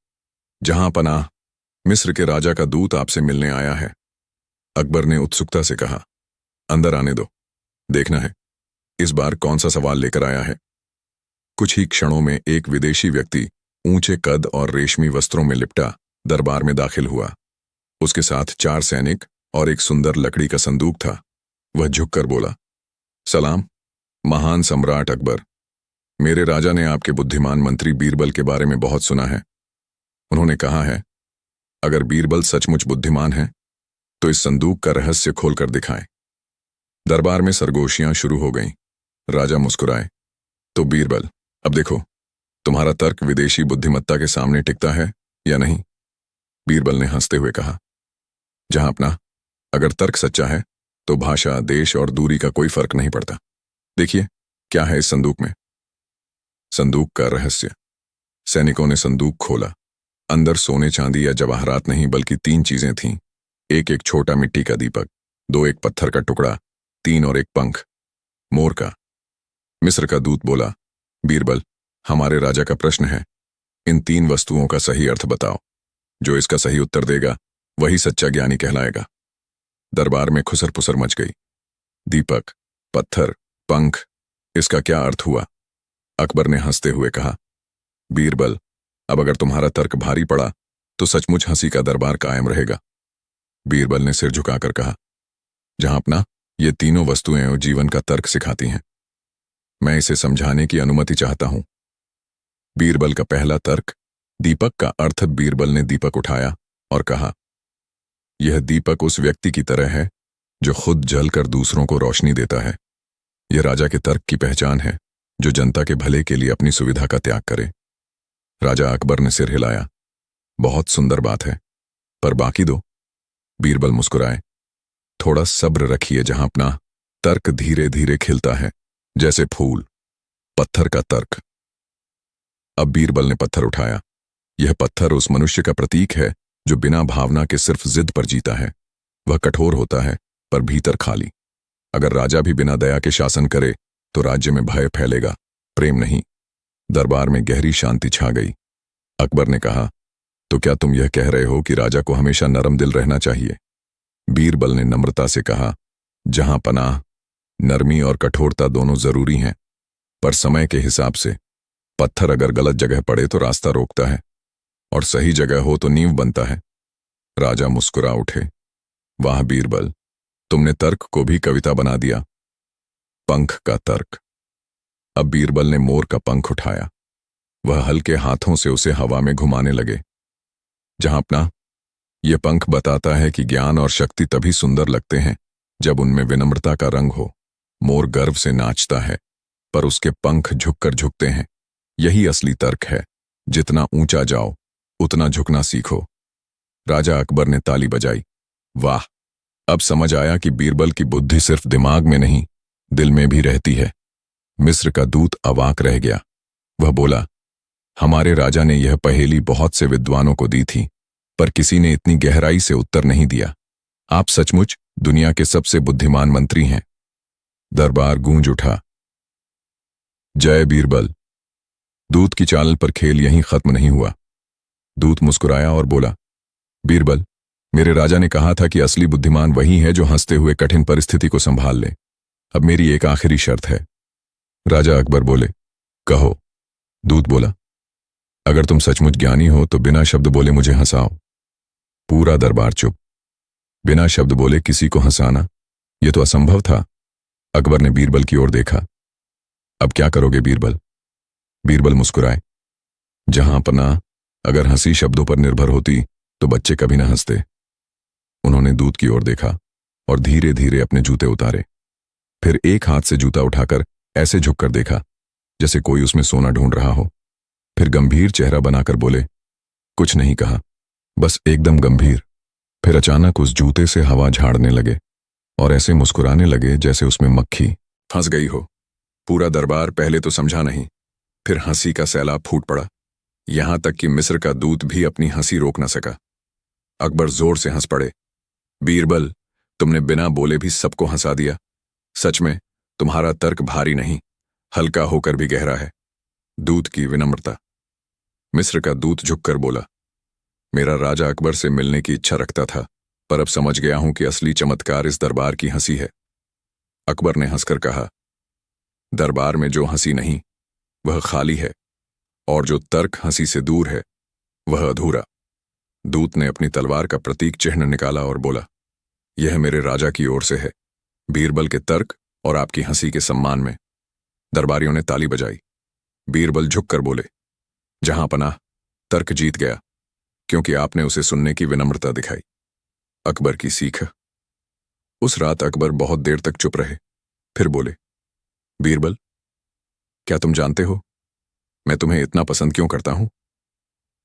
[SPEAKER 1] जहां पनाह, मिस्र के राजा का दूत आपसे मिलने आया है। अकबर ने उत्सुकता से कहा, अंदर आने दो, देखना है इस बार कौन सा सवाल लेकर आया है। कुछ ही क्षणों में एक विदेशी व्यक्ति ऊंचे कद और रेशमी वस्त्रों में लिपटा दरबार में दाखिल हुआ। उसके साथ 4 सैनिक और एक सुंदर लकड़ी का संदूक था। वह झुककर बोला, सलाम, महान सम्राट अकबर। मेरे राजा ने आपके बुद्धिमान मंत्री बीरबल के बारे में बहुत सुना है। उन्होंने कहा है, अगर बीरबल सचमुच बुद्धिमान है तो इस संदूक का रहस्य खोलकर दिखाएं। दरबार में सरगोशियां शुरू हो गईं। राजा मुस्कुराए, तो बीरबल, अब देखो, तुम्हारा तर्क विदेशी बुद्धिमत्ता के सामने टिकता है या नहीं। बीरबल ने हंसते हुए कहा, जहां अपना, अगर तर्क सच्चा है तो भाषा, देश और दूरी का कोई फर्क नहीं पड़ता। देखिए क्या है इस संदूक में। संदूक का रहस्य। सैनिकों ने संदूक खोला। अंदर सोने चांदी या जवाहरात नहीं, बल्कि 3 चीजें थीं। एक छोटा मिट्टी का दीपक, 2 एक पत्थर का टुकड़ा, 3 और एक पंख, मोर का। मिस्र का दूत बोला, बीरबल, हमारे राजा का प्रश्न है, इन 3 वस्तुओं का सही अर्थ बताओ। जो इसका सही उत्तर देगा वही सच्चा ज्ञानी कहलाएगा। दरबार में खुसर पुसर मच गई। दीपक, पत्थर, पंख, इसका क्या अर्थ हुआ। अकबर ने हंसते हुए कहा, बीरबल, अब अगर तुम्हारा तर्क भारी पड़ा तो सचमुच हंसी का दरबार कायम रहेगा। बीरबल ने सिर झुकाकर कहा, जहां अपना, ये तीनों वस्तुएं जीवन का तर्क सिखाती हैं। मैं इसे समझाने की अनुमति चाहता हूं। बीरबल का पहला तर्क, दीपक का अर्थ। बीरबल ने दीपक उठाया और कहा, यह दीपक उस व्यक्ति की तरह है जो खुद जलकर दूसरों को रोशनी देता है। यह राजा के तर्क की पहचान है, जो जनता के भले के लिए अपनी सुविधा का त्याग करे। राजा अकबर ने सिर हिलाया, बहुत सुंदर बात है, पर बाकी दो। बीरबल मुस्कुराए, थोड़ा सब्र रखिए जहां अपना, तर्क धीरे धीरे खिलता है, जैसे फूल। पत्थर का तर्क। अब बीरबल ने पत्थर उठाया। यह पत्थर उस मनुष्य का प्रतीक है जो बिना भावना के सिर्फ जिद पर जीता है। वह कठोर होता है पर भीतर खाली। अगर राजा भी बिना दया के शासन करे तो राज्य में भय फैलेगा, प्रेम नहीं। दरबार में गहरी शांति छा गई। अकबर ने कहा, तो क्या तुम यह कह रहे हो कि राजा को हमेशा नरम दिल रहना चाहिए। बीरबल ने नम्रता से कहा, जहां पनाह, नरमी और कठोरता दोनों जरूरी हैं, पर समय के हिसाब से। पत्थर अगर गलत जगह पड़े तो रास्ता रोकता है, और सही जगह हो तो नींव बनता है। राजा मुस्कुरा उठे, वाह बीरबल, तुमने तर्क को भी कविता बना दिया। पंख का तर्क। अब बीरबल ने मोर का पंख उठाया। वह हल्के हाथों से उसे हवा में घुमाने लगे। जहां अपना, यह पंख बताता है कि ज्ञान और शक्ति तभी सुंदर लगते हैं जब उनमें विनम्रता का रंग हो। मोर गर्व से नाचता है, पर उसके पंख झुककर झुकते हैं। यही असली तर्क है। जितना ऊंचा जाओ उतना झुकना सीखो। राजा अकबर ने ताली बजाई। वाह, अब समझ आया कि बीरबल की बुद्धि सिर्फ दिमाग में नहीं, दिल में भी रहती है। मिस्र का दूत अवाक रह गया। वह बोला, हमारे राजा ने यह पहेली बहुत से विद्वानों को दी थी, पर किसी ने इतनी गहराई से उत्तर नहीं दिया। आप सचमुच दुनिया के सबसे बुद्धिमान मंत्री हैं। दरबार गूंज उठा। जय बीरबल। दूत की चाल पर खेल यहीं खत्म नहीं हुआ। दूत मुस्कुराया और बोला, बीरबल, मेरे राजा ने कहा था कि असली बुद्धिमान वही है जो हंसते हुए कठिन परिस्थिति को संभाल ले। अब मेरी एक आखिरी शर्त है। राजा अकबर बोले, कहो। दूत बोला, अगर तुम सचमुच ज्ञानी हो तो बिना शब्द बोले मुझे हंसाओ। पूरा दरबार चुप। बिना शब्द बोले किसी को हंसाना, यह तो असंभव था। अकबर ने बीरबल की ओर देखा। अब क्या करोगे बीरबल? बीरबल मुस्कुराए। जहां पनाह, अगर हंसी शब्दों पर निर्भर होती तो बच्चे कभी न हंसते। उन्होंने दूत की ओर देखा और धीरे धीरे अपने जूते उतारे। फिर एक हाथ से जूता उठाकर ऐसे झुककर देखा जैसे कोई उसमें सोना ढूंढ रहा हो। फिर गंभीर चेहरा बनाकर बोले, कुछ नहीं कहा, बस एकदम गंभीर। फिर अचानक उस जूते से हवा झाड़ने लगे और ऐसे मुस्कुराने लगे जैसे उसमें मक्खी फंस गई हो। पूरा दरबार पहले तो समझा नहीं, फिर हंसी का सैलाब फूट पड़ा। यहां तक कि मिस्र का दूत भी अपनी हंसी रोक न सका। अकबर जोर से हंस पड़े। बीरबल, तुमने बिना बोले भी सबको हंसा दिया। सच में तुम्हारा तर्क भारी नहीं, हल्का होकर भी गहरा है। दूत की विनम्रता। मिस्र का दूत झुककर बोला, मेरा राजा अकबर से मिलने की इच्छा रखता था, पर अब समझ गया हूं कि असली चमत्कार इस दरबार की हंसी है। अकबर ने हंसकर कहा, दरबार में जो हंसी नहीं वह खाली है, और जो तर्क हंसी से दूर है वह अधूरा। दूत ने अपनी तलवार का प्रतीक चिन्ह निकाला और बोला, यह मेरे राजा की ओर से है, बीरबल के तर्क और आपकी हंसी के सम्मान में। दरबारियों ने ताली बजाई। बीरबल झुककर बोले, जहां पनाह, तर्क जीत गया, क्योंकि आपने उसे सुनने की विनम्रता दिखाई। अकबर की सीख। उस रात अकबर बहुत देर तक चुप रहे, फिर बोले, बीरबल, क्या तुम जानते हो मैं तुम्हें इतना पसंद क्यों करता हूं?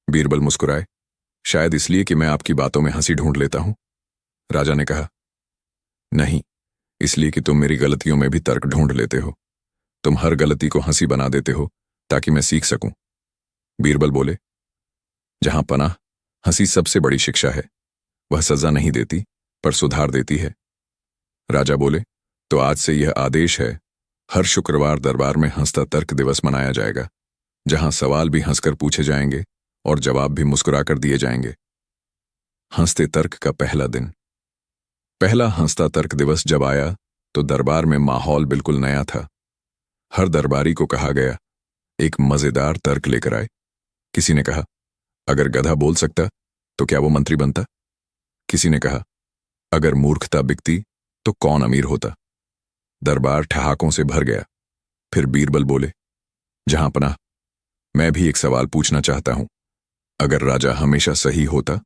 [SPEAKER 1] बीरबल मुस्कुराए, शायद इसलिए कि मैं आपकी बातों में हंसी ढूंढ लेता हूं। राजा ने कहा, नहीं, इसलिए कि तुम मेरी गलतियों में भी तर्क ढूंढ लेते हो। तुम हर गलती को हंसी बना देते हो ताकि मैं सीख सकूं। बीरबल बोले, जहां पनाह, हंसी सबसे बड़ी शिक्षा है। वह सजा नहीं देती पर सुधार देती है। राजा बोले, तो आज से यह आदेश है, हर शुक्रवार दरबार में हंसता तर्क दिवस मनाया जाएगा, जहां सवाल भी हंसकर पूछे जाएंगे और जवाब भी मुस्कुराकर दिए जाएंगे। हंसते तर्क का पहला दिन। पहला हंसता तर्क दिवस जब आया तो दरबार में माहौल बिल्कुल नया था। हर दरबारी को कहा गया, एक मजेदार तर्क लेकर आए। किसी ने कहा, अगर गधा बोल सकता तो क्या वो मंत्री बनता? किसी ने कहा, अगर मूर्खता बिकती तो कौन अमीर होता? दरबार ठहाकों से भर गया। फिर बीरबल बोले, जहां पनाह, मैं भी एक सवाल पूछना चाहता हूं। अगर राजा हमेशा सही होता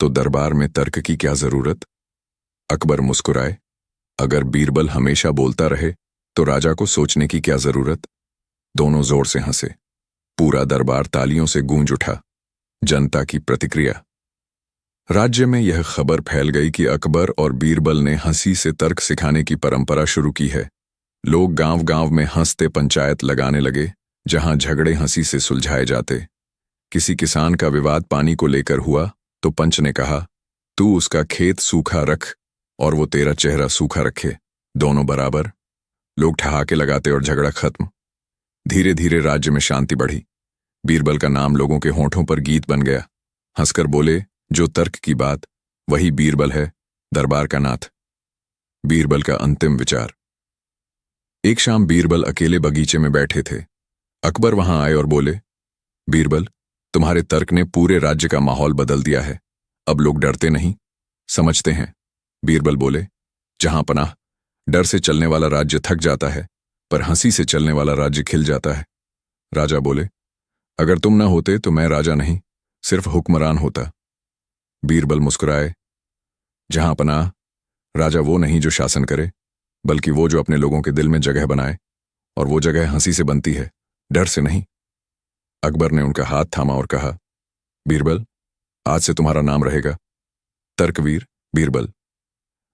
[SPEAKER 1] तो दरबार में तर्क की क्या जरूरत? अकबर मुस्कुराए, अगर बीरबल हमेशा बोलता रहे तो राजा को सोचने की क्या जरूरत? दोनों जोर से हंसे। पूरा दरबार तालियों से गूंज उठा। जनता की प्रतिक्रिया। राज्य में यह खबर फैल गई कि अकबर और बीरबल ने हंसी से तर्क सिखाने की परंपरा शुरू की है। लोग गांव-गांव में हंसते पंचायत लगाने लगे, जहां झगड़े हंसी से सुलझाए जाते। किसी किसान का विवाद पानी को लेकर हुआ तो पंच ने कहा, तू उसका खेत सूखा रख और वो तेरा चेहरा सूखा रखे, दोनों बराबर। लोग ठहाके लगाते और झगड़ा खत्म। धीरे धीरे राज्य में शांति बढ़ी। बीरबल का नाम लोगों के होठों पर गीत बन गया। हंसकर बोले, जो तर्क की बात, वही बीरबल है, दरबार का नाथ। बीरबल का अंतिम विचार। एक शाम बीरबल अकेले बगीचे में बैठे थे। अकबर वहां आए और बोले, बीरबल, तुम्हारे तर्क ने पूरे राज्य का माहौल बदल दिया है। अब लोग डरते नहीं, समझते हैं। बीरबल बोले, जहां पनाह, डर से चलने वाला राज्य थक जाता है, पर हंसी से चलने वाला राज्य खिल जाता है। राजा बोले, अगर तुम न होते तो मैं राजा नहीं, सिर्फ हुक्मरान होता। बीरबल मुस्कुराए, जहां पनाह, राजा वो नहीं जो शासन करे, बल्कि वो जो अपने लोगों के दिल में जगह बनाए, और वो जगह हंसी से बनती है, डर से नहीं। अकबर ने उनका हाथ थामा और कहा, बीरबल, आज से तुम्हारा नाम रहेगा तर्कवीर बीरबल।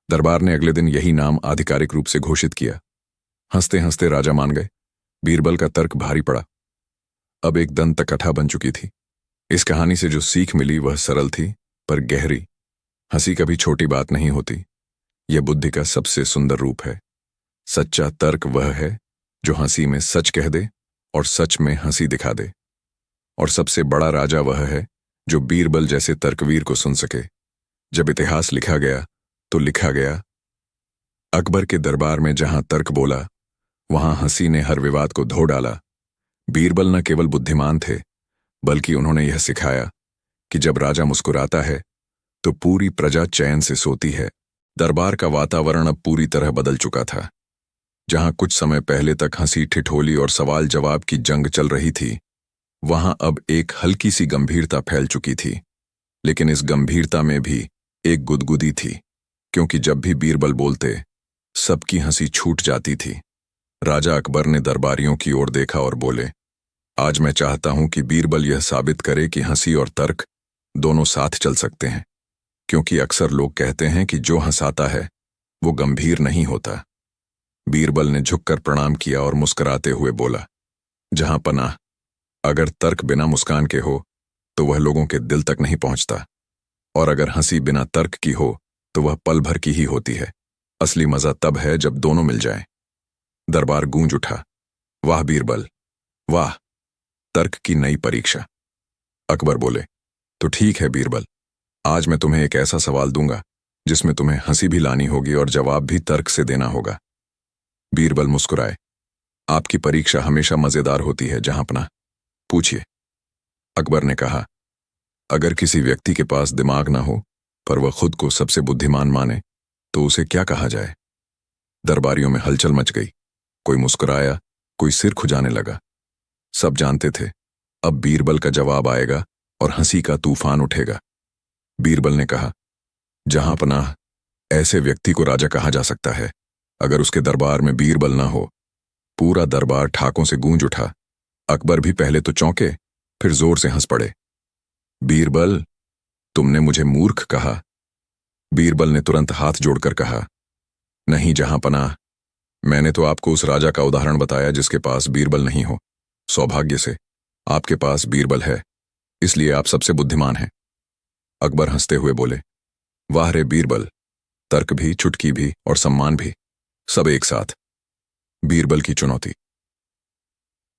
[SPEAKER 1] दरबार ने अगले दिन यही नाम आधिकारिक रूप से घोषित किया। हंसते हंसते राजा मान गए। बीरबल का तर्क भारी पड़ा। अब एक दंत कथा बन चुकी थी। इस कहानी से जो सीख मिली वह सरल थी पर गहरी। हंसी कभी छोटी बात नहीं होती, यह बुद्धि का सबसे सुंदर रूप है। सच्चा तर्क वह है जो हंसी में सच कह दे और सच में हंसी दिखा दे। और सबसे बड़ा राजा वह है जो बीरबल जैसे तर्कवीर को सुन सके। जब इतिहास लिखा गया तो लिखा गया, अकबर के दरबार में जहां तर्क बोला वहां हंसी ने हर विवाद को धो डाला। बीरबल न केवल बुद्धिमान थे, बल्कि उन्होंने यह सिखाया कि जब राजा मुस्कुराता है तो पूरी प्रजा चैन से सोती है। दरबार का वातावरण अब पूरी तरह बदल चुका था। जहां कुछ समय पहले तक हंसी ठिठोली और सवाल जवाब की जंग चल रही थी, वहां अब एक हल्की सी गंभीरता फैल चुकी थी। लेकिन इस गंभीरता में भी एक गुदगुदी थी, क्योंकि जब भी बीरबल बोलते सबकी हंसी छूट जाती थी। राजा अकबर ने दरबारियों की ओर देखा और बोले, आज मैं चाहता हूं कि बीरबल यह साबित करे कि हंसी और तर्क दोनों साथ चल सकते हैं, क्योंकि अक्सर लोग कहते हैं कि जो हंसाता है वो गंभीर नहीं होता। बीरबल ने झुककर प्रणाम किया और मुस्कुराते हुए बोला, जहां पनाह, अगर तर्क बिना मुस्कान के हो तो वह लोगों के दिल तक नहीं पहुंचता, और अगर हंसी बिना तर्क की हो तो वह पल भर की ही होती है। असली मजा तब है जब दोनों मिल जाएं। दरबार गूंज उठा, वाह बीरबल, वाह, तर्क की नई परीक्षा। अकबर बोले, तो ठीक है बीरबल, आज मैं तुम्हें एक ऐसा सवाल दूंगा जिसमें तुम्हें हंसी भी लानी होगी और जवाब भी तर्क से देना होगा। बीरबल मुस्कुराए, आपकी परीक्षा हमेशा मजेदार होती है जहांपना, पूछिए। अकबर ने कहा, अगर किसी व्यक्ति के पास दिमाग ना हो पर वह खुद को सबसे बुद्धिमान माने तो उसे क्या कहा जाए? दरबारियों में हलचल मच गई। कोई मुस्कुराया, कोई सिर खुजाने लगा। सब जानते थे अब बीरबल का जवाब आएगा और हंसी का तूफान उठेगा। बीरबल ने कहा, जहां पनाह, ऐसे व्यक्ति को राजा कहा जा सकता है अगर उसके दरबार में बीरबल ना हो। पूरा दरबार ठाकों से गूंज उठा। अकबर भी पहले तो चौंके, फिर जोर से हंस पड़े। बीरबल, तुमने मुझे मूर्ख कहा। बीरबल ने तुरंत हाथ जोड़कर कहा, नहीं जहां पनाह, मैंने तो आपको उस राजा का उदाहरण बताया जिसके पास बीरबल नहीं हो। सौभाग्य से आपके पास बीरबल है, इसलिए आप सबसे बुद्धिमान हैं। अकबर हंसते हुए बोले, वाह रे बीरबल, तर्क भी, चुटकी भी और सम्मान भी, सब एक साथ। बीरबल की चुनौती।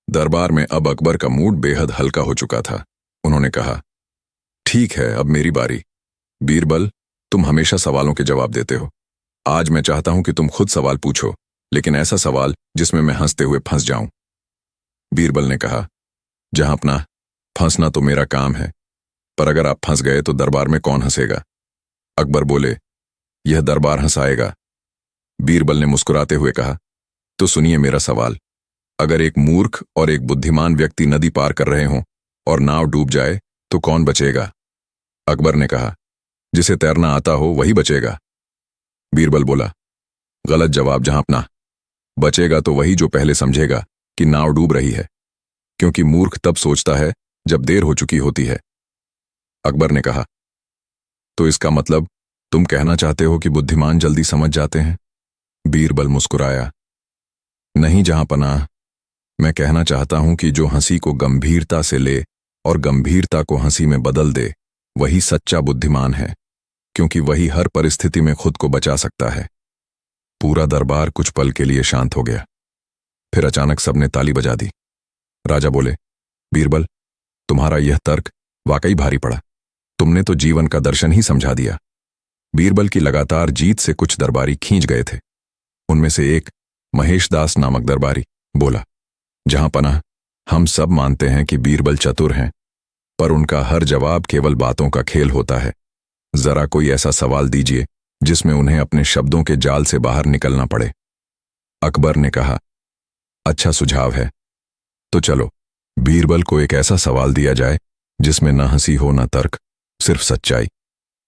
[SPEAKER 1] दरबार में अब अकबर का मूड बेहद हल्का हो चुका था। उन्होंने कहा, ठीक है, अब मेरी बारी। बीरबल, तुम हमेशा सवालों के जवाब देते हो। आज मैं चाहता हूं कि तुम खुद सवाल पूछो, लेकिन ऐसा सवाल जिसमें मैं हंसते हुए फंस जाऊं। बीरबल ने कहा, जहां अपना, फंसना तो मेरा काम है, पर अगर आप फंस गए तो दरबार में कौन हंसेगा? अकबर बोले, यह दरबार हंसाएगा। बीरबल ने मुस्कुराते हुए कहा, तो सुनिए मेरा सवाल। अगर एक मूर्ख और एक बुद्धिमान व्यक्ति नदी पार कर रहे हों और नाव डूब जाए तो कौन बचेगा? अकबर ने कहा, जिसे तैरना आता हो वही बचेगा। बीरबल बोला, गलत जवाब जहां अपना, बचेगा तो वही जो पहले समझेगा कि नाव डूब रही है, क्योंकि मूर्ख तब सोचता है जब देर हो चुकी होती है। अकबर ने कहा, तो इसका मतलब तुम कहना चाहते हो कि बुद्धिमान जल्दी समझ जाते हैं? बीरबल मुस्कुराया, नहीं जहां पनाह, मैं कहना चाहता हूं कि जो हंसी को गंभीरता से ले और गंभीरता को हंसी में बदल दे वही सच्चा बुद्धिमान है, क्योंकि वही हर परिस्थिति में खुद को बचा सकता है। पूरा दरबार कुछ पल के लिए शांत हो गया। फिर अचानक सबने ताली बजा दी। राजा बोले, बीरबल, तुम्हारा यह तर्क वाकई भारी पड़ा। तुमने तो जीवन का दर्शन ही समझा दिया। बीरबल की लगातार जीत से कुछ दरबारी खींच गए थे। उनमें से एक, महेश दास नामक दरबारी, बोला, जहां पनाह, हम सब मानते हैं कि बीरबल चतुर हैं, पर उनका हर जवाब केवल बातों का खेल होता है। जरा कोई ऐसा सवाल दीजिए जिसमें उन्हें अपने शब्दों के जाल से बाहर निकलना पड़े। अकबर ने कहा, अच्छा सुझाव है, तो चलो बीरबल को एक ऐसा सवाल दिया जाए जिसमें न हंसी हो न तर्क, सिर्फ सच्चाई।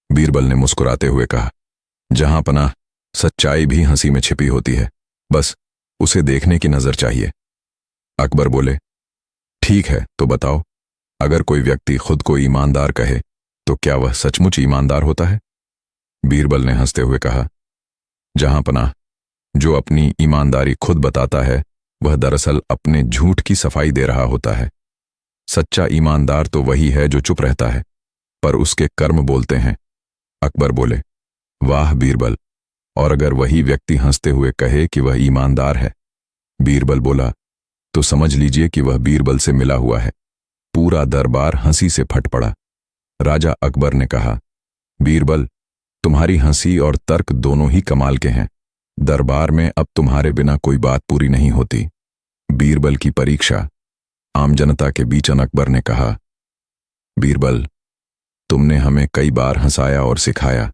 [SPEAKER 1] बीरबल ने मुस्कुराते हुए कहा, जहां पनाह, सच्चाई भी हंसी में छिपी होती है, बस उसे देखने की नजर चाहिए। अकबर बोले, ठीक है, तो बताओ, अगर कोई व्यक्ति खुद को ईमानदार कहे तो क्या वह सचमुच ईमानदार होता है? बीरबल ने हंसते हुए कहा, जहां पनाह, जो अपनी ईमानदारी खुद बताता है वह दरअसल अपने झूठ की सफाई दे रहा होता है। सच्चा ईमानदार तो वही है जो चुप रहता है पर उसके कर्म बोलते हैं। अकबर बोले, वाह बीरबल, और अगर वही व्यक्ति हंसते हुए कहे कि वह ईमानदार है? बीरबल बोला, तो समझ लीजिए कि वह बीरबल से मिला हुआ है। पूरा दरबार हंसी से फट पड़ा। राजा अकबर ने कहा, बीरबल, तुम्हारी हंसी और तर्क दोनों ही कमाल के हैं। दरबार में अब तुम्हारे बिना कोई बात पूरी नहीं होती। बीरबल की परीक्षा। आम जनता के बीच अकबर ने कहा, बीरबल, तुमने हमें कई बार हंसाया और सिखाया,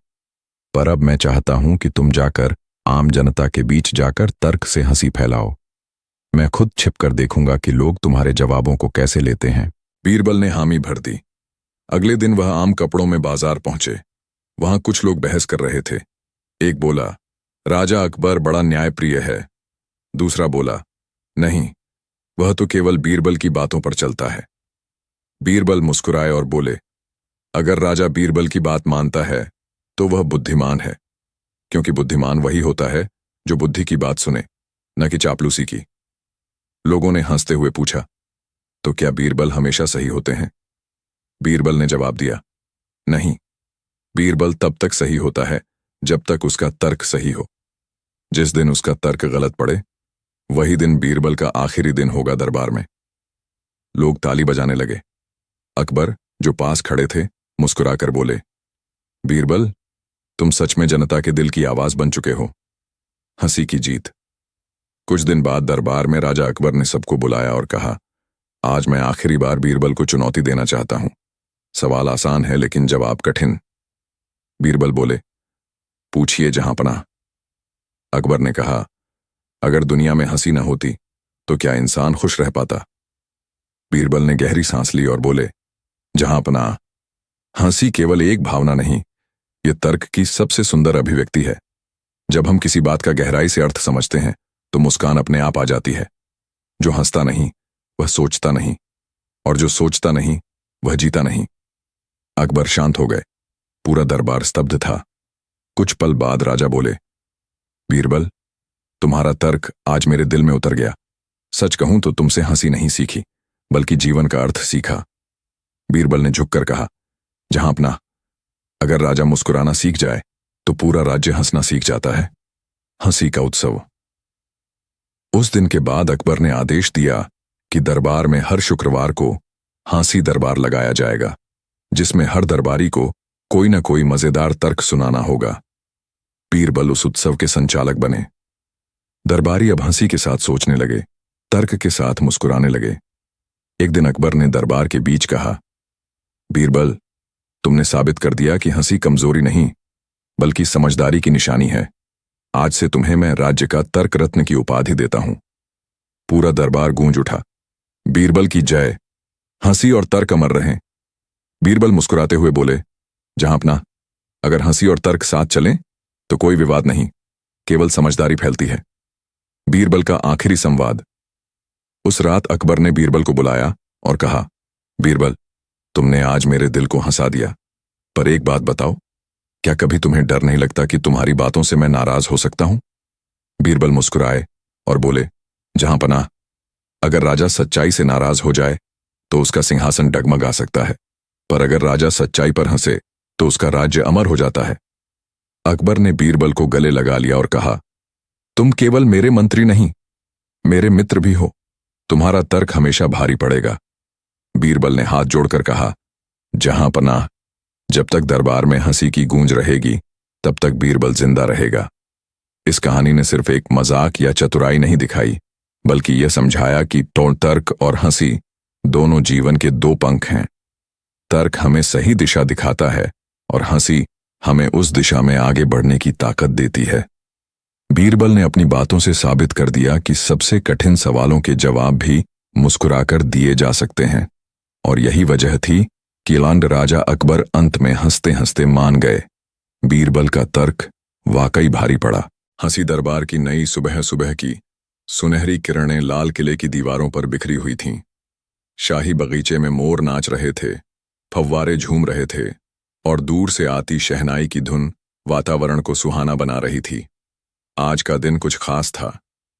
[SPEAKER 1] पर अब मैं चाहता हूं कि तुम जाकर आम जनता के बीच जाकर तर्क से हंसी फैलाओ। मैं खुद छिपकर देखूंगा कि लोग तुम्हारे जवाबों को कैसे लेते हैं। बीरबल ने हामी भर दी। अगले दिन वह आम कपड़ों में बाजार पहुंचे। वहां कुछ लोग बहस कर रहे थे। एक बोला, राजा अकबर बड़ा न्यायप्रिय है। दूसरा बोला, नहीं, वह तो केवल बीरबल की बातों पर चलता है। बीरबल मुस्कुराए और बोले, अगर राजा बीरबल की बात मानता है तो वह बुद्धिमान है, क्योंकि बुद्धिमान वही होता है जो बुद्धि की बात सुने, न कि चापलूसी की। लोगों ने हंसते हुए पूछा, तो क्या बीरबल हमेशा सही होते हैं? बीरबल ने जवाब दिया, नहीं, बीरबल तब तक सही होता है जब तक उसका तर्क सही हो। जिस दिन उसका तर्क गलत पड़े, वही दिन बीरबल का आखिरी दिन होगा दरबार में। लोग ताली बजाने लगे। अकबर, जो पास खड़े थे, मुस्कुराकर बोले, बीरबल, तुम सच में जनता के दिल की आवाज बन चुके हो। हंसी की जीत। कुछ दिन बाद दरबार में राजा अकबर ने सबको बुलाया और कहा, आज मैं आखिरी बार बीरबल को चुनौती देना चाहता हूं। सवाल आसान है लेकिन जवाब कठिन। बीरबल बोले, पूछिए जहांपनाह। अकबर ने कहा, अगर दुनिया में हंसी न होती तो क्या इंसान खुश रह पाता? बीरबल ने गहरी सांस ली और बोले, जहांपनाह, हंसी केवल एक भावना नहीं, यह तर्क की सबसे सुंदर अभिव्यक्ति है। जब हम किसी बात का गहराई से अर्थ समझते हैं तो मुस्कान अपने आप आ जाती है। जो हंसता नहीं वह सोचता नहीं, और जो सोचता नहीं वह जीता नहीं। अकबर शांत हो गए। पूरा दरबार स्तब्ध था। कुछ पल बाद राजा बोले, बीरबल, तुम्हारा तर्क आज मेरे दिल में उतर गया। सच कहूं तो तुमसे हंसी नहीं सीखी, बल्कि जीवन का अर्थ सीखा। बीरबल ने झुककर कहा, जहांपनाह, अगर राजा मुस्कुराना सीख जाए तो पूरा राज्य हंसना सीख जाता है। हंसी का उत्सव। उस दिन के बाद अकबर ने आदेश दिया कि दरबार में हर शुक्रवार को हंसी दरबार लगाया जाएगा, जिसमें हर दरबारी को कोई न कोई मजेदार तर्क सुनाना होगा। बीरबल उस उत्सव के संचालक बने। दरबारी अब हंसी के साथ सोचने लगे, तर्क के साथ मुस्कुराने लगे। एक दिन अकबर ने दरबार के बीच कहा, बीरबल, तुमने साबित कर दिया कि हंसी कमजोरी नहीं बल्कि समझदारी की निशानी है। आज से तुम्हें मैं राज्य का तर्क रत्न की उपाधि देता हूं। पूरा दरबार गूंज उठा, बीरबल की जय। हंसी और तर्क अमर रहें। बीरबल मुस्कुराते हुए बोले, जहांपनाह, अगर हंसी और तर्क साथ चलें तो कोई विवाद नहीं, केवल समझदारी फैलती है। बीरबल का आखिरी संवाद। उस रात अकबर ने बीरबल को बुलाया और कहा, बीरबल, तुमने आज मेरे दिल को हंसा दिया, पर एक बात बताओ, क्या कभी तुम्हें डर नहीं लगता कि तुम्हारी बातों से मैं नाराज हो सकता हूं? बीरबल मुस्कुराए और बोले, जहांपनाह, अगर राजा सच्चाई से नाराज हो जाए तो उसका सिंहासन डगमगा सकता है, पर अगर राजा सच्चाई पर हंसे तो उसका राज्य अमर हो जाता है। अकबर ने बीरबल को गले लगा लिया और कहा, तुम केवल मेरे मंत्री नहीं, मेरे मित्र भी हो। तुम्हारा तर्क हमेशा भारी पड़ेगा। बीरबल ने हाथ जोड़कर कहा, जहांपनाह, जब तक दरबार में हंसी की गूंज रहेगी तब तक बीरबल जिंदा रहेगा। इस कहानी ने सिर्फ एक मजाक या चतुराई नहीं दिखाई, बल्कि यह समझाया कि तर्क और हंसी दोनों जीवन के दो पंख हैं। तर्क हमें सही दिशा दिखाता है और हंसी हमें उस दिशा में आगे बढ़ने की ताकत देती है। बीरबल ने अपनी बातों से साबित कर दिया कि सबसे कठिन सवालों के जवाब भी मुस्कुराकर दिए जा सकते हैं, और यही वजह थी कि लांड राजा अकबर अंत में हंसते हंसते मान गए। बीरबल का तर्क वाकई भारी पड़ा। हंसी दरबार की नई सुबह सुबह की सुनहरी किरणें लाल किले की दीवारों पर बिखरी हुई थीं। शाही बगीचे में मोर नाच रहे थे, फव्वारे झूम रहे थे, और दूर से आती शहनाई की धुन वातावरण को सुहाना बना रही थी। आज का दिन कुछ खास था,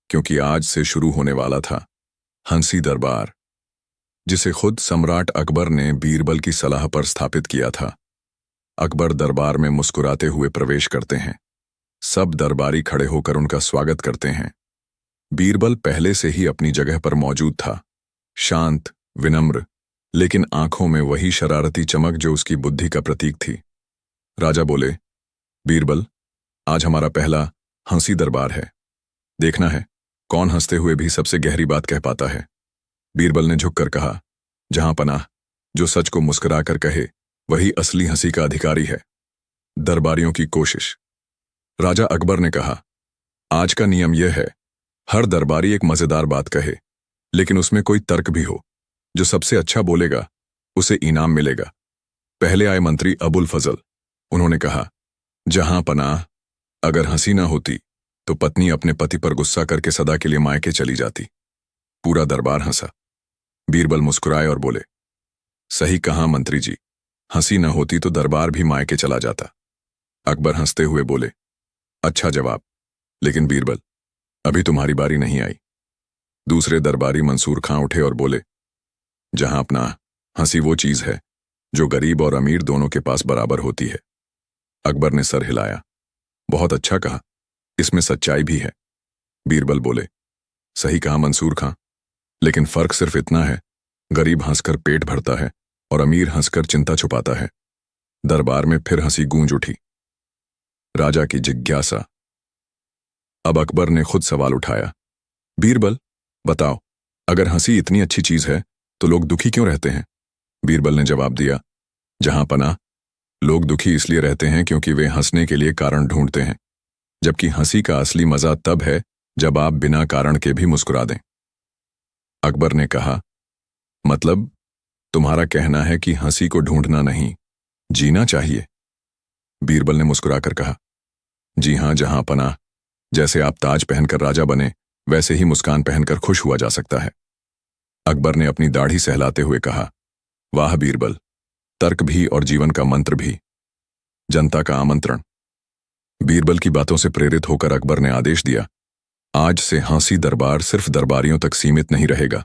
[SPEAKER 1] क्योंकि आज से शुरू होने वाला था हंसी दरबार, जिसे खुद सम्राट अकबर ने बीरबल की सलाह पर स्थापित किया था। अकबर दरबार में मुस्कुराते हुए प्रवेश करते हैं। सब दरबारी खड़े होकर उनका स्वागत करते हैं। बीरबल पहले से ही अपनी जगह पर मौजूद था, शांत, विनम्र लेकिन आंखों में वही शरारती चमक जो उसकी बुद्धि का प्रतीक थी। राजा बोले, बीरबल, आज हमारा पहला हंसी दरबार है। देखना है कौन हंसते हुए भी सबसे गहरी बात कह पाता है। बीरबल ने झुककर कहा, जहां पनाह, जो सच को मुस्कुराकर कहे वही असली हंसी का अधिकारी है। दरबारियों की कोशिश। राजा अकबर ने कहा, आज का नियम यह है, हर दरबारी एक मजेदार बात कहे, लेकिन उसमें कोई तर्क भी हो। जो सबसे अच्छा बोलेगा उसे इनाम मिलेगा। पहले आए मंत्री अबुल फजल। उन्होंने कहा, जहां पनाह, अगर हंसी ना होती तो पत्नी अपने पति पर गुस्सा करके सदा के लिए मायके चली जाती। पूरा दरबार हंसा। बीरबल मुस्कुराए और बोले, सही कहा मंत्री जी, हंसी न होती तो दरबार भी मायके चला जाता। अकबर हंसते हुए बोले, अच्छा जवाब, लेकिन बीरबल, अभी तुम्हारी बारी नहीं आई। दूसरे दरबारी मंसूर खां उठे और बोले, जहां अपना, हंसी वो चीज है जो गरीब और अमीर दोनों के पास बराबर होती है। अकबर ने सर हिलाया। बहुत अच्छा कहा, इसमें सच्चाई भी है। बीरबल बोले, सही कहा मंसूर खां, लेकिन फर्क सिर्फ इतना है, गरीब हंसकर पेट भरता है और अमीर हंसकर चिंता छुपाता है। दरबार में फिर हंसी गूंज उठी। राजा की जिज्ञासा। अब अकबर ने खुद सवाल उठाया, बीरबल, बताओ, अगर हंसी इतनी अच्छी चीज है तो लोग दुखी क्यों रहते हैं? बीरबल ने जवाब दिया, जहां पनाह, लोग दुखी इसलिए रहते हैं क्योंकि वे हंसने के लिए कारण ढूंढते हैं, जबकि हंसी का असली मजा तब है जब आप बिना कारण के भी मुस्कुरा दें। अकबर ने कहा, मतलब तुम्हारा कहना है कि हंसी को ढूंढना नहीं, जीना चाहिए? बीरबल ने मुस्कुराकर कहा, जी हां जहां पनाह, जैसे आप ताज पहनकर राजा बने वैसे ही मुस्कान पहनकर खुश हुआ जा सकता है। अकबर ने अपनी दाढ़ी सहलाते हुए कहा, वाह बीरबल, तर्क भी और जीवन का मंत्र भी। जनता का आमंत्रण। बीरबल की बातों से प्रेरित होकर अकबर ने आदेश दिया, आज से हंसी दरबार सिर्फ दरबारियों तक सीमित नहीं रहेगा।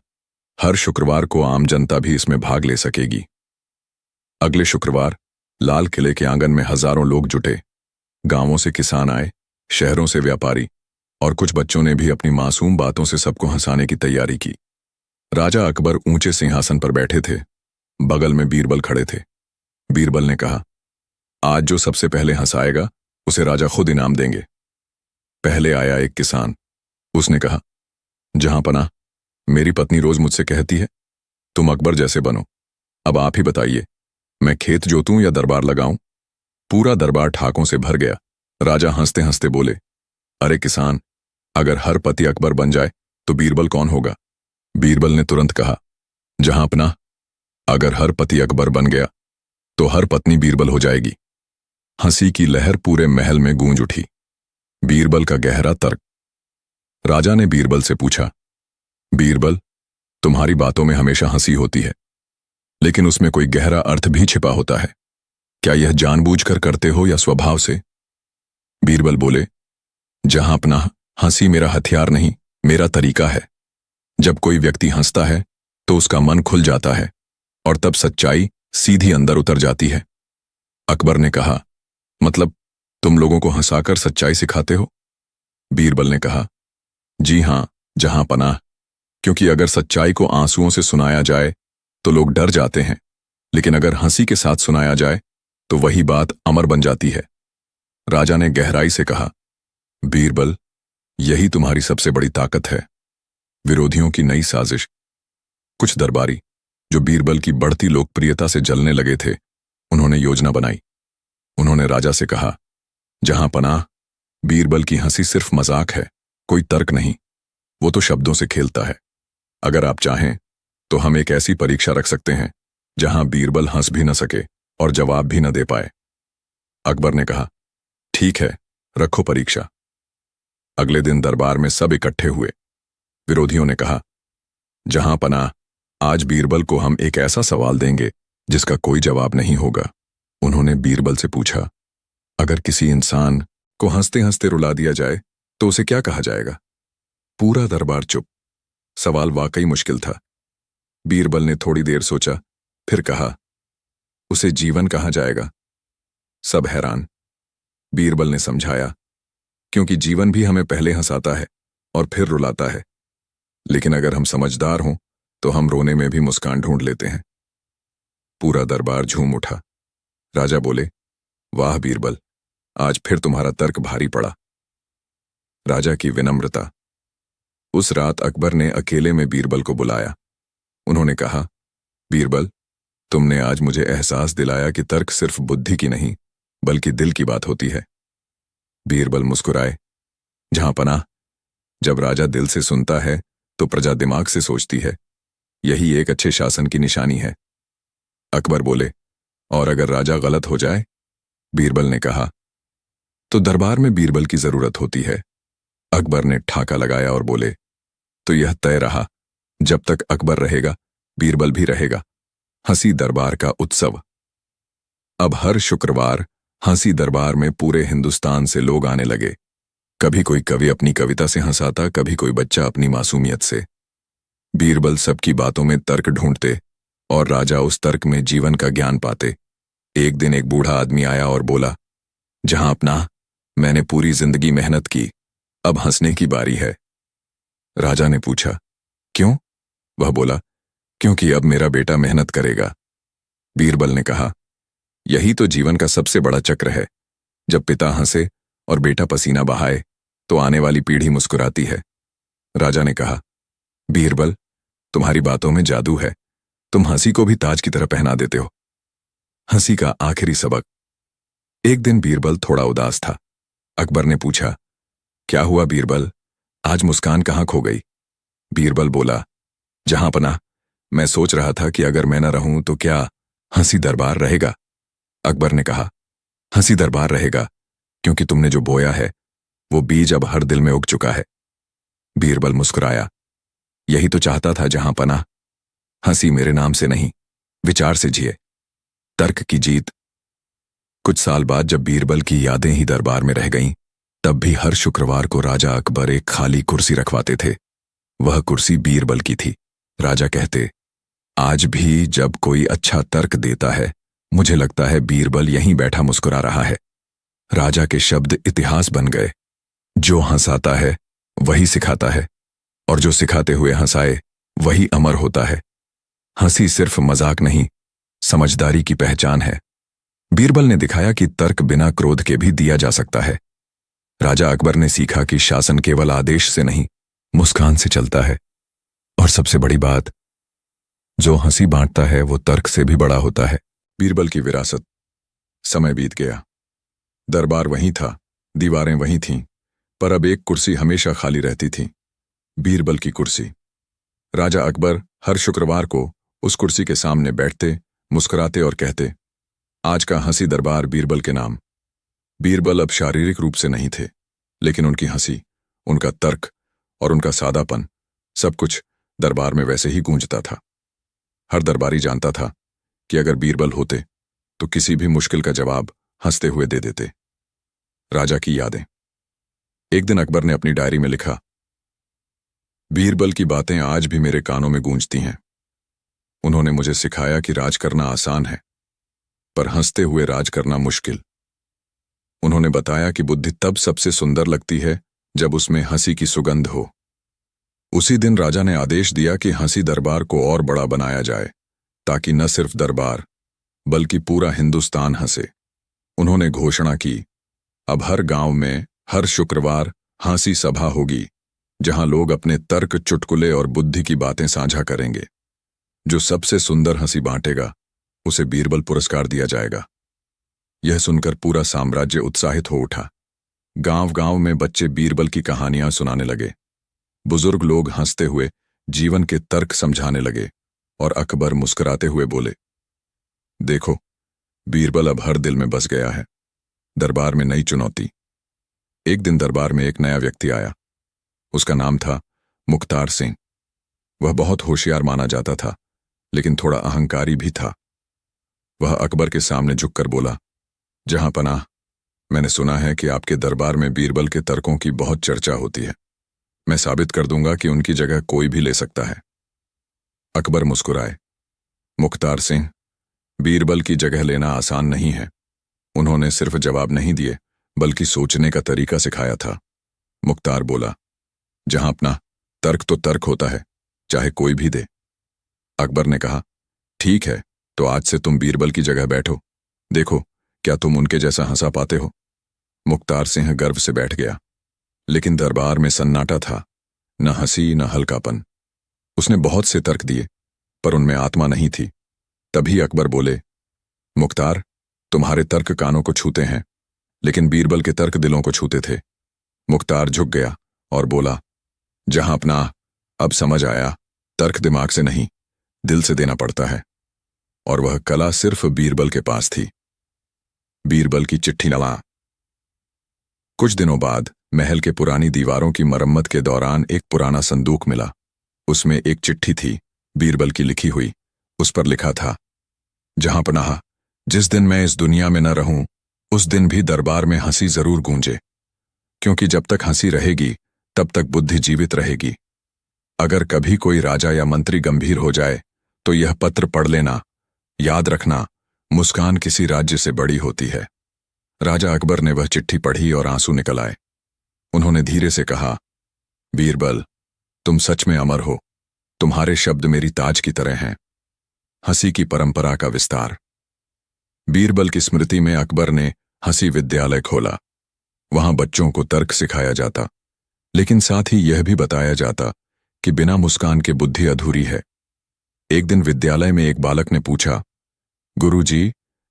[SPEAKER 1] हर शुक्रवार को आम जनता भी इसमें भाग ले सकेगी। अगले शुक्रवार लाल किले के आंगन में हजारों लोग जुटे। गांवों से किसान आए, शहरों से व्यापारी, और कुछ बच्चों ने भी अपनी मासूम बातों से सबको हंसाने की तैयारी की। राजा अकबर ऊंचे सिंहासन पर बैठे थे, बगल में बीरबल खड़े थे। बीरबल ने कहा, आज जो सबसे पहले हंसाएगा उसे राजा खुद इनाम देंगे। पहले आया एक किसान। उसने कहा, जहां पनाह, मेरी पत्नी रोज मुझसे कहती है, तुम अकबर जैसे बनो। अब आप ही बताइए, मैं खेत जोतूं या दरबार लगाऊं? पूरा दरबार ठाकों से भर गया। राजा हंसते हंसते बोले, अरे किसान, अगर हर पति अकबर बन जाए तो बीरबल कौन होगा? बीरबल ने तुरंत कहा, जहां पनाह, अगर हर पति अकबर बन गया तो हर पत्नी बीरबल हो जाएगी। हंसी की लहर पूरे महल में गूंज उठी। बीरबल का गहरा तर्क। राजा ने बीरबल से पूछा, बीरबल, तुम्हारी बातों में हमेशा हंसी होती है, लेकिन उसमें कोई गहरा अर्थ भी छिपा होता है। क्या यह जानबूझकर करते हो या स्वभाव से? बीरबल बोले, जहां पनाह, हंसी मेरा हथियार नहीं, मेरा तरीका है। जब कोई व्यक्ति हंसता है तो उसका मन खुल जाता है और तब सच्चाई सीधी अंदर उतर जाती है। अकबर ने कहा, मतलब तुम लोगों को हंसाकर सच्चाई सिखाते हो? बीरबल ने कहा, जी हां जहां पनाह, क्योंकि अगर सच्चाई को आंसुओं से सुनाया जाए तो लोग डर जाते हैं, लेकिन अगर हंसी के साथ सुनाया जाए तो वही बात अमर बन जाती है। राजा ने गहराई से कहा, बीरबल, यही तुम्हारी सबसे बड़ी ताकत है। विरोधियों की नई साजिश। कुछ दरबारी जो बीरबल की बढ़ती लोकप्रियता से जलने लगे थे, उन्होंने योजना बनाई। उन्होंने राजा से कहा, जहां पनाह, बीरबल की हंसी सिर्फ मजाक है, कोई तर्क नहीं, वो तो शब्दों से खेलता है। अगर आप चाहें तो हम एक ऐसी परीक्षा रख सकते हैं जहां बीरबल हंस भी न सके और जवाब भी न दे पाए। अकबर ने कहा, ठीक है, रखो परीक्षा। अगले दिन दरबार में सब इकट्ठे हुए। विरोधियों ने कहा, जहां पनाह, आज बीरबल को हम एक ऐसा सवाल देंगे जिसका कोई जवाब नहीं होगा। उन्होंने बीरबल से पूछा, अगर किसी इंसान को हंसते हंसते रुला दिया जाए तो उसे क्या कहा जाएगा? पूरा दरबार चुप। सवाल वाकई मुश्किल था। बीरबल ने थोड़ी देर सोचा, फिर कहा, उसे जीवन कहा जाएगा। सब हैरान। बीरबल ने समझाया, क्योंकि जीवन भी हमें पहले हंसाता है और फिर रुलाता है, लेकिन अगर हम समझदार हों तो हम रोने में भी मुस्कान ढूंढ लेते हैं। पूरा दरबार झूम उठा। राजा बोले, वाह बीरबल, आज फिर तुम्हारा तर्क भारी पड़ा। राजा की विनम्रता। उस रात अकबर ने अकेले में बीरबल को बुलाया। उन्होंने कहा, बीरबल, तुमने आज मुझे एहसास दिलाया कि तर्क सिर्फ बुद्धि की नहीं बल्कि दिल की बात होती है। बीरबल मुस्कुराए। जहां पनाह, जब राजा दिल से सुनता है तो प्रजा दिमाग से सोचती है। यही एक अच्छे शासन की निशानी है। अकबर बोले, और अगर राजा गलत हो जाए? बीरबल ने कहा, तो दरबार में बीरबल की जरूरत होती है। अकबर ने ठाका लगाया और बोले, तो यह तय रहा, जब तक अकबर रहेगा बीरबल भी रहेगा। हंसी दरबार का उत्सव। अब हर शुक्रवार हंसी दरबार में पूरे हिंदुस्तान से लोग आने लगे। कभी कोई कवि अपनी कविता से हंसाता, कभी कोई बच्चा अपनी मासूमियत से। बीरबल सबकी बातों में तर्क ढूंढते और राजा उस तर्क में जीवन का ज्ञान पाते। एक दिन एक बूढ़ा आदमी आया और बोला, जहां अपना, मैंने पूरी जिंदगी मेहनत की, अब हंसने की बारी है। राजा ने पूछा, क्यों? वह बोला, क्योंकि अब मेरा बेटा मेहनत करेगा। बीरबल ने कहा, यही तो जीवन का सबसे बड़ा चक्र है। जब पिता हंसे और बेटा पसीना बहाए तो आने वाली पीढ़ी मुस्कुराती है। राजा ने कहा, बीरबल, तुम्हारी बातों में जादू है। तुम हंसी को भी ताज की तरह पहना देते हो। हंसी का आखिरी सबक। एक दिन बीरबल थोड़ा उदास था। अकबर ने पूछा, क्या हुआ बीरबल, आज मुस्कान कहाँ खो गई? बीरबल बोला, जहां पनाह, मैं सोच रहा था कि अगर मैं न रहूं तो क्या हंसी दरबार रहेगा? अकबर ने कहा, हंसी दरबार रहेगा, क्योंकि तुमने जो बोया है वो बीज अब हर दिल में उग चुका है। बीरबल मुस्कुराया। यही तो चाहता था जहां पनाह। हंसी मेरे नाम से नहीं, विचार से जिए। तर्क की जीत। कुछ साल बाद जब बीरबल की यादें ही दरबार में रह गईं, तब भी हर शुक्रवार को राजा अकबर एक खाली कुर्सी रखवाते थे। वह कुर्सी बीरबल की थी। राजा कहते, आज भी जब कोई अच्छा तर्क देता है, मुझे लगता है बीरबल यहीं बैठा मुस्कुरा रहा है। राजा के शब्द इतिहास बन गए। जो हंसाता है वही सिखाता है, और जो सिखाते हुए हंसाए वही अमर होता है। हंसी सिर्फ मजाक नहीं, समझदारी की पहचान है। बीरबल ने दिखाया कि तर्क बिना क्रोध के भी दिया जा सकता है। राजा अकबर ने सीखा कि शासन केवल आदेश से नहीं, मुस्कान से चलता है। और सबसे बड़ी बात, जो हंसी बांटता है वो तर्क से भी बड़ा होता है। बीरबल की विरासत। समय बीत गया। दरबार वहीं था, दीवारें वहीं थीं, पर अब एक कुर्सी हमेशा खाली रहती थी, बीरबल की कुर्सी। राजा अकबर हर शुक्रवार को उस कुर्सी के सामने बैठते, मुस्कुराते और कहते, आज का हंसी दरबार बीरबल के नाम। बीरबल अब शारीरिक रूप से नहीं थे, लेकिन उनकी हंसी, उनका तर्क और उनका सादापन, सब कुछ दरबार में वैसे ही गूंजता था। हर दरबारी जानता था कि अगर बीरबल होते तो किसी भी मुश्किल का जवाब हंसते हुए दे देते। राजा की यादें। एक दिन अकबर ने अपनी डायरी में लिखा, बीरबल की बातें आज भी मेरे कानों में गूंजती हैं। उन्होंने मुझे सिखाया कि राज करना आसान है, पर हंसते हुए राज करना मुश्किल। उन्होंने बताया कि बुद्धि तब सबसे सुंदर लगती है जब उसमें हंसी की सुगंध हो। उसी दिन राजा ने आदेश दिया कि हंसी दरबार को और बड़ा बनाया जाए, ताकि न सिर्फ दरबार बल्कि पूरा हिंदुस्तान हंसे। उन्होंने घोषणा की, अब हर गांव में हर शुक्रवार हंसी सभा होगी, जहां लोग अपने तर्क, चुटकुले और बुद्धि की बातें साझा करेंगे। जो सबसे सुंदर हंसी बांटेगा उसे बीरबल पुरस्कार दिया जाएगा। यह सुनकर पूरा साम्राज्य उत्साहित हो उठा। गांव-गांव में बच्चे बीरबल की कहानियां सुनाने लगे। बुजुर्ग लोग हंसते हुए जीवन के तर्क समझाने लगे और अकबर मुस्कुराते हुए बोले, देखो, बीरबल अब हर दिल में बस गया है। दरबार में नई चुनौती। एक दिन दरबार में एक नया व्यक्ति आया। उसका नाम था मुख्तार सिंह। वह बहुत होशियार माना जाता था, लेकिन थोड़ा अहंकारी भी था। वह अकबर के सामने झुककर बोला, जहां पनाह, मैंने सुना है कि आपके दरबार में बीरबल के तर्कों की बहुत चर्चा होती है। मैं साबित कर दूंगा कि उनकी जगह कोई भी ले सकता है। अकबर मुस्कुराए। मुख्तार सिंह, बीरबल की जगह लेना आसान नहीं है। उन्होंने सिर्फ जवाब नहीं दिए, बल्कि सोचने का तरीका सिखाया था। मुख्तार बोला, जहां अपना, तर्क तो तर्क होता है, चाहे कोई भी दे। अकबर ने कहा, ठीक है, तो आज से तुम बीरबल की जगह बैठो, देखो क्या तुम उनके जैसा हंसा पाते हो। मुख्तार सिंह गर्व से बैठ गया, लेकिन दरबार में सन्नाटा था, न हंसी न हल्कापन। उसने बहुत से तर्क दिए, पर उनमें आत्मा नहीं थी। तभी अकबर बोले, मुख्तार, तुम्हारे तर्क कानों को छूते हैं, लेकिन बीरबल के तर्क दिलों को छूते थे। मुख्तार झुक गया और बोला, जहां अपना, अब समझ आया, तर्क दिमाग से नहीं, दिल से देना पड़ता है। और वह कला सिर्फ बीरबल के पास थी। बीरबल की चिट्ठी नला। कुछ दिनों बाद महल के पुरानी दीवारों की मरम्मत के दौरान एक पुराना संदूक मिला। उसमें एक चिट्ठी थी, बीरबल की लिखी हुई। उस पर लिखा था, जहां पनाह, जिस दिन मैं इस दुनिया में न रहूं, उस दिन भी दरबार में हंसी जरूर गूंजे, क्योंकि जब तक हंसी रहेगी तब तक बुद्धि जीवित रहेगी। अगर कभी कोई राजा या मंत्री गंभीर हो जाए तो यह पत्र पढ़ लेना। याद रखना, मुस्कान किसी राज्य से बड़ी होती है। राजा अकबर ने वह चिट्ठी पढ़ी और आंसू निकल आए। उन्होंने धीरे से कहा, बीरबल, तुम सच में अमर हो। तुम्हारे शब्द मेरी ताज की तरह हैं। हंसी की परंपरा का विस्तार। बीरबल की स्मृति में अकबर ने हंसी विद्यालय खोला। वहां बच्चों को तर्क सिखाया जाता, लेकिन साथ ही यह भी बताया जाता कि बिना मुस्कान के बुद्धि अधूरी है। एक दिन विद्यालय में एक बालक ने पूछा, गुरुजी,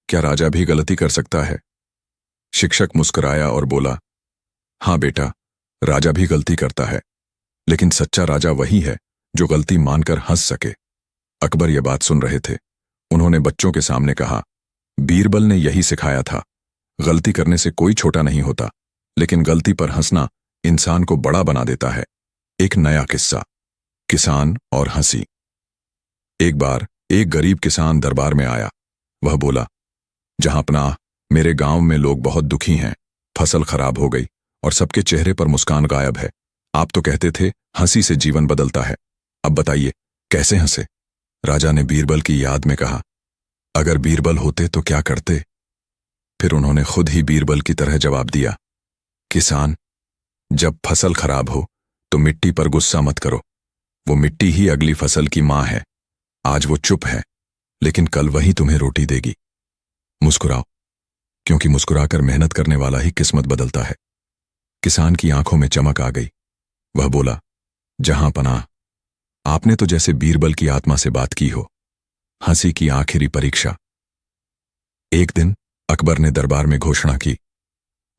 [SPEAKER 1] क्या राजा भी गलती कर सकता है? शिक्षक मुस्कुराया और बोला, हां बेटा, राजा भी गलती करता है, लेकिन सच्चा राजा वही है जो गलती मानकर हंस सके। अकबर ये बात सुन रहे थे। उन्होंने बच्चों के सामने कहा, बीरबल ने यही सिखाया था, गलती करने से कोई छोटा नहीं होता, लेकिन गलती पर हंसना इंसान को बड़ा बना देता है। एक नया किस्सा, किसान और हंसी। एक बार एक गरीब किसान दरबार में आया। वह बोला, जहां अपना, मेरे गांव में लोग बहुत दुखी हैं। फसल खराब हो गई और सबके चेहरे पर मुस्कान गायब है। आप तो कहते थे हंसी से जीवन बदलता है, अब बताइए कैसे हंसे? राजा ने बीरबल की याद में कहा, अगर बीरबल होते तो क्या करते? फिर उन्होंने खुद ही बीरबल की तरह जवाब दिया, किसान, जब फसल खराब हो तो मिट्टी पर गुस्सा मत करो। वो मिट्टी ही अगली फसल की मां है। आज वो चुप है, लेकिन कल वही तुम्हें रोटी देगी। मुस्कुराओ, क्योंकि मुस्कुराकर मेहनत करने वाला ही किस्मत बदलता है। किसान की आंखों में चमक आ गई। वह बोला, जहां पनाह, आपने तो जैसे बीरबल की आत्मा से बात की हो। हंसी की आखिरी परीक्षा। एक दिन अकबर ने दरबार में घोषणा की,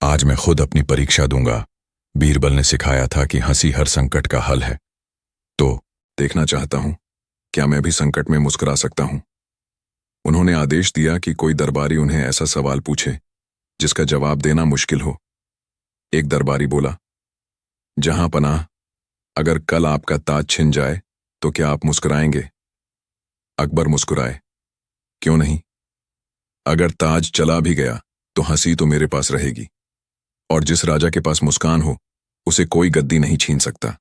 [SPEAKER 1] आज मैं खुद अपनी परीक्षा दूंगा। बीरबल ने सिखाया था कि हंसी हर संकट का हल है। तो देखना चाहता हूं, क्या मैं भी संकट में मुस्कुरा सकता हूं? उन्होंने आदेश दिया कि कोई दरबारी उन्हें ऐसा सवाल पूछे जिसका जवाब देना मुश्किल हो। एक दरबारी बोला, जहां पनाह, अगर कल आपका ताज छिन जाए तो क्या आप मुस्कुराएंगे? अकबर मुस्कुराए, क्यों नहीं? अगर ताज चला भी गया तो हंसी तो मेरे पास रहेगी, और जिस राजा के पास मुस्कान हो उसे कोई गद्दी नहीं छीन सकता।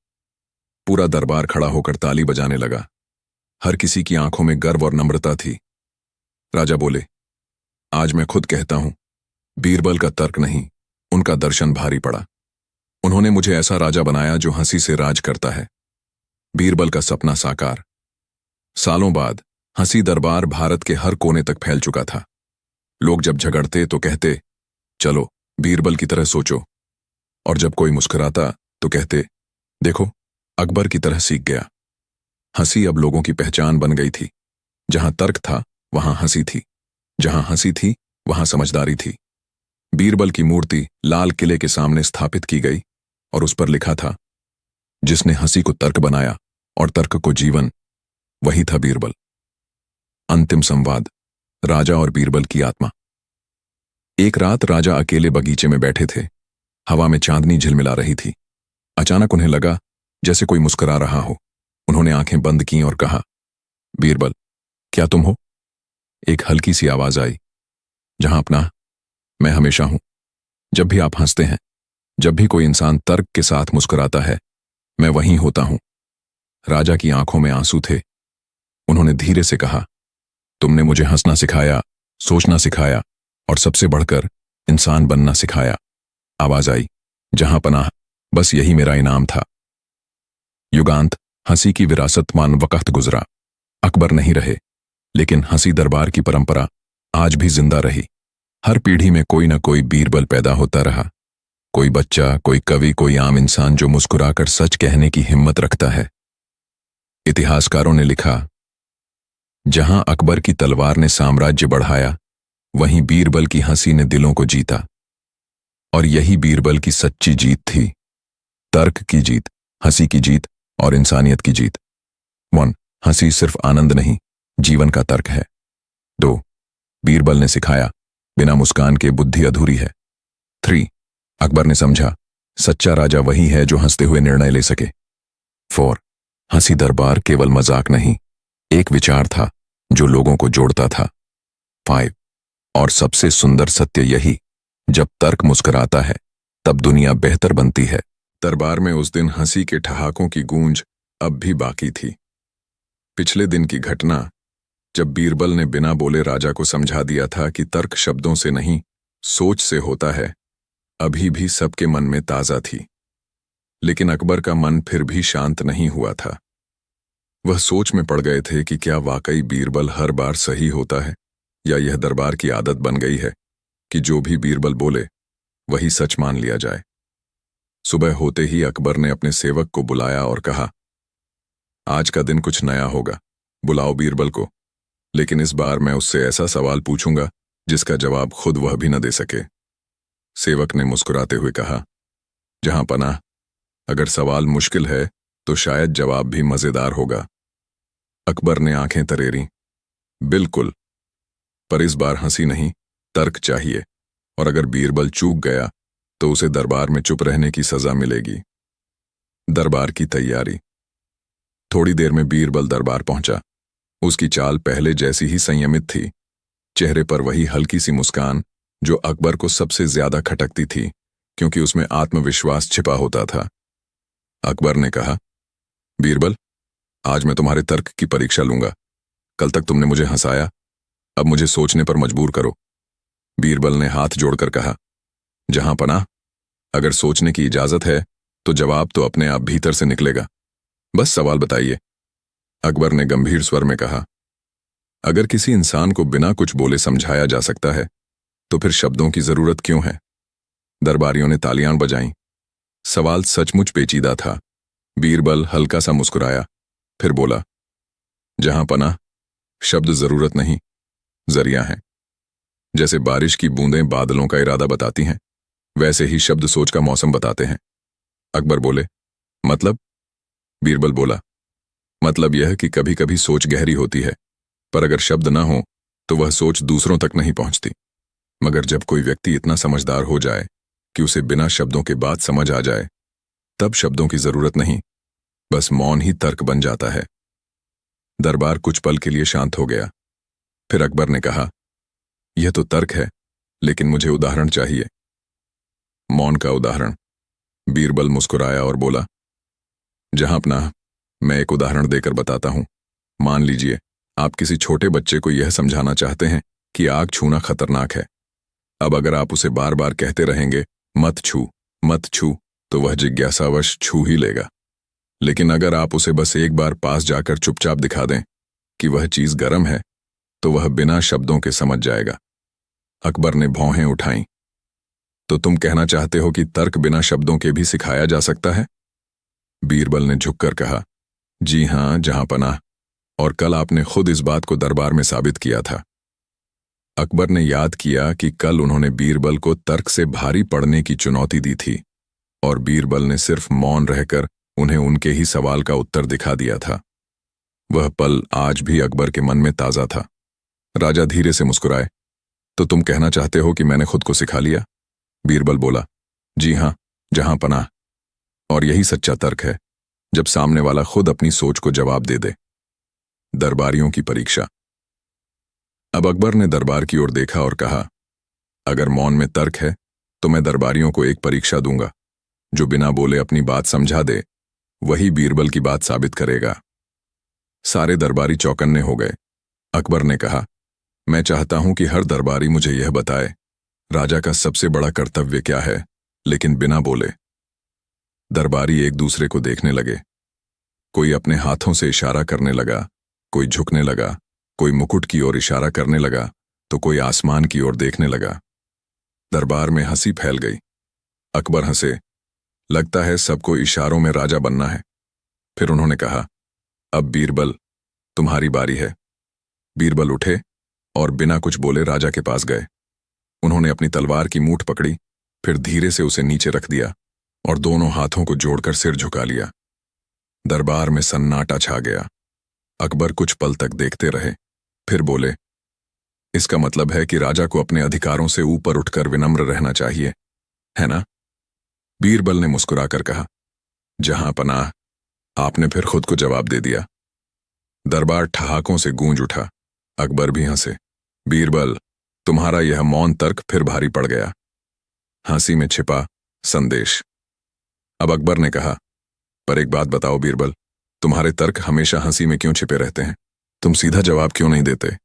[SPEAKER 1] पूरा दरबार खड़ा होकर ताली बजाने लगा। हर किसी की आंखों में गर्व और नम्रता थी। राजा बोले, आज मैं खुद कहता हूं, बीरबल का तर्क नहीं, उनका दर्शन भारी पड़ा। उन्होंने मुझे ऐसा राजा बनाया जो हंसी से राज करता है। बीरबल का सपना साकार। सालों बाद हंसी दरबार भारत के हर कोने तक फैल चुका था। लोग जब झगड़ते तो कहते, चलो बीरबल की तरह सोचो, और जब कोई मुस्कुराता तो कहते, देखो अकबर की तरह सीख गया। हंसी अब लोगों की पहचान बन गई थी। जहां तर्क था वहां हंसी थी, जहां हंसी थी वहां समझदारी थी। बीरबल की मूर्ति लाल किले के सामने स्थापित की गई और उस पर लिखा था, जिसने हंसी को तर्क बनाया और तर्क को जीवन, वही था बीरबल। अंतिम संवाद, राजा और बीरबल की आत्मा। एक रात राजा अकेले बगीचे में बैठे थे। हवा में चांदनी झिलमिला रही थी। अचानक उन्हें लगा जैसे कोई मुस्कुरा रहा हो। उन्होंने आंखें बंद कीं और कहा, बीरबल, क्या तुम हो? एक हल्की सी आवाज आई, जहां अपना, मैं हमेशा हूं। जब भी आप हंसते हैं, जब भी कोई इंसान तर्क के साथ मुस्कुराता है, मैं वहीं होता हूं। राजा की आंखों में आंसू थे। उन्होंने धीरे से कहा, तुमने मुझे हंसना सिखाया, सोचना सिखाया और सबसे बढ़कर इंसान बनना सिखाया। आवाज आई, जहां पनाह, बस यही मेरा इनाम था। युगांत, हंसी की विरासत मान वक्त गुजरा। अकबर नहीं रहे, लेकिन हंसी दरबार की परंपरा आज भी जिंदा रही। हर पीढ़ी में कोई न कोई बीरबल पैदा होता रहा। कोई बच्चा, कोई कवि, कोई आम इंसान जो मुस्कुराकर सच कहने की हिम्मत रखता है। इतिहासकारों ने लिखा, जहां अकबर की तलवार ने साम्राज्य बढ़ाया, वहीं बीरबल की हंसी ने दिलों को जीता। और यही बीरबल की सच्ची जीत थी। तर्क की जीत, हंसी की जीत और इंसानियत की जीत। 1. हंसी सिर्फ आनंद नहीं, जीवन का तर्क है। 2. बीरबल ने सिखाया, बिना मुस्कान के बुद्धि अधूरी है। 3. अकबर ने समझा, सच्चा राजा वही है जो हंसते हुए निर्णय ले सके। 4. हंसी दरबार केवल मजाक नहीं, एक विचार था जो लोगों को जोड़ता था। 5. और सबसे सुंदर सत्य यही, जब तर्क मुस्कुराता है तब दुनिया बेहतर बनती है। दरबार में उस दिन हंसी के ठहाकों की गूंज अब भी बाकी थी। पिछले दिन की घटना, जब बीरबल ने बिना बोले राजा को समझा दिया था कि तर्क शब्दों से नहीं, सोच से होता है, अभी भी सबके मन में ताजा थी। लेकिन अकबर का मन फिर भी शांत नहीं हुआ था। वह सोच में पड़ गए थे कि क्या वाकई बीरबल हर बार सही होता है, या यह दरबार की आदत बन गई है कि जो भी बीरबल बोले वही सच मान लिया जाए। सुबह होते ही अकबर ने अपने सेवक को बुलाया और कहा, आज का दिन कुछ नया होगा, बुलाओ बीरबल को, लेकिन इस बार मैं उससे ऐसा सवाल पूछूंगा जिसका जवाब खुद वह भी न दे सके। सेवक ने मुस्कुराते हुए कहा, जहां पनाह, अगर सवाल मुश्किल है तो शायद जवाब भी मजेदार होगा। अकबर ने आंखें तरेरी, बिल्कुल, पर इस बार हंसी नहीं, तर्क चाहिए, और अगर बीरबल चूक गया तो उसे दरबार में चुप रहने की सजा मिलेगी। दरबार की तैयारी। थोड़ी देर में बीरबल दरबार पहुंचा। उसकी चाल पहले जैसी ही संयमित थी, चेहरे पर वही हल्की सी मुस्कान जो अकबर को सबसे ज्यादा खटकती थी, क्योंकि उसमें आत्मविश्वास छिपा होता था। अकबर ने कहा, बीरबल, आज मैं तुम्हारे तर्क की परीक्षा लूंगा। कल तक तुमने मुझे हंसाया, अब मुझे सोचने पर मजबूर करो। बीरबल ने हाथ जोड़कर कहा, जहां पनाह, अगर सोचने की इजाजत है तो जवाब तो अपने आप भीतर से निकलेगा, बस सवाल बताइए। अकबर ने गंभीर स्वर में कहा, अगर किसी इंसान को बिना कुछ बोले समझाया जा सकता है तो फिर शब्दों की जरूरत क्यों है? दरबारियों ने तालियां बजाईं। सवाल सचमुच पेचीदा था। बीरबल हल्का सा मुस्कुराया, फिर बोला, जहां पनाह, शब्द जरूरत नहीं, जरिया है। जैसे बारिश की बूंदें बादलों का इरादा बताती हैं, वैसे ही शब्द सोच का मौसम बताते हैं। अकबर बोले, मतलब? बीरबल बोला, मतलब यह कि कभी कभी सोच गहरी होती है, पर अगर शब्द ना हो तो वह सोच दूसरों तक नहीं पहुंचती। मगर जब कोई व्यक्ति इतना समझदार हो जाए कि उसे बिना शब्दों के बात समझ आ जाए, तब शब्दों की जरूरत नहीं, बस मौन ही तर्क बन जाता है। दरबार कुछ पल के लिए शांत हो गया। फिर अकबर ने कहा, यह तो तर्क है, लेकिन मुझे उदाहरण चाहिए। मौन का उदाहरण। बीरबल मुस्कुराया और बोला, जहां पनाह, मैं एक उदाहरण देकर बताता हूं। मान लीजिए आप किसी छोटे बच्चे को यह समझाना चाहते हैं कि आग छूना खतरनाक है। अब अगर आप उसे बार बार कहते रहेंगे, मत छू, मत छू, तो वह जिज्ञासावश छू ही लेगा। लेकिन अगर आप उसे बस एक बार पास जाकर चुपचाप दिखा दें कि वह चीज गर्म है, तो वह बिना शब्दों के समझ जाएगा। अकबर ने भौहें उठाईं। तो तुम कहना चाहते हो कि तर्क बिना शब्दों के भी सिखाया जा सकता है? बीरबल ने झुककर कहा, जी हां, जहां पनाह, और कल आपने खुद इस बात को दरबार में साबित किया था। अकबर ने याद किया कि कल उन्होंने बीरबल को तर्क से भारी पड़ने की चुनौती दी थी, और बीरबल ने सिर्फ मौन रहकर उन्हें उनके ही सवाल का उत्तर दिखा दिया था। वह पल आज भी अकबर के मन में ताजा था। राजा धीरे से मुस्कुराए, तो तुम कहना चाहते हो कि मैंने खुद को सिखा लिया? बीरबल बोला, जी हां, जहां पनाह, और यही सच्चा तर्क है, जब सामने वाला खुद अपनी सोच को जवाब दे दे। दरबारियों की परीक्षा। अब अकबर ने दरबार की ओर देखा और कहा, अगर मौन में तर्क है तो मैं दरबारियों को एक परीक्षा दूंगा। जो बिना बोले अपनी बात समझा दे, वही बीरबल की बात साबित करेगा। सारे दरबारी चौकन्ने हो गए। अकबर ने कहा, मैं चाहता हूं कि हर दरबारी मुझे यह बताए, राजा का सबसे बड़ा कर्तव्य क्या है, लेकिन बिना बोले। दरबारी एक दूसरे को देखने लगे। कोई अपने हाथों से इशारा करने लगा, कोई झुकने लगा, कोई मुकुट की ओर इशारा करने लगा तो कोई आसमान की ओर देखने लगा। दरबार में हंसी फैल गई। अकबर हंसे। लगता है सबको इशारों में राजा बनना है। फिर उन्होंने कहा, अब बीरबल तुम्हारी बारी है। बीरबल उठे और बिना कुछ बोले राजा के पास गए। उन्होंने अपनी तलवार की मूठ पकड़ी, फिर धीरे से उसे नीचे रख दिया और दोनों हाथों को जोड़कर सिर झुका लिया। दरबार में सन्नाटा छा गया। अकबर कुछ पल तक देखते रहे, फिर बोले, इसका मतलब है कि राजा को अपने अधिकारों से ऊपर उठकर विनम्र रहना चाहिए, है ना? बीरबल ने मुस्कुराकर कहा, जहां पनाह। आपने फिर खुद को जवाब दे दिया। दरबार ठहाकों से गूंज उठा। अकबर भी हंसे। बीरबल, तुम्हारा यह मौन तर्क फिर भारी पड़ गया। हंसी में छिपा संदेश। अब अकबर ने कहा, पर एक बात बताओ बीरबल, तुम्हारे तर्क हमेशा हंसी में क्यों छिपे रहते हैं? तुम सीधा जवाब क्यों नहीं देते?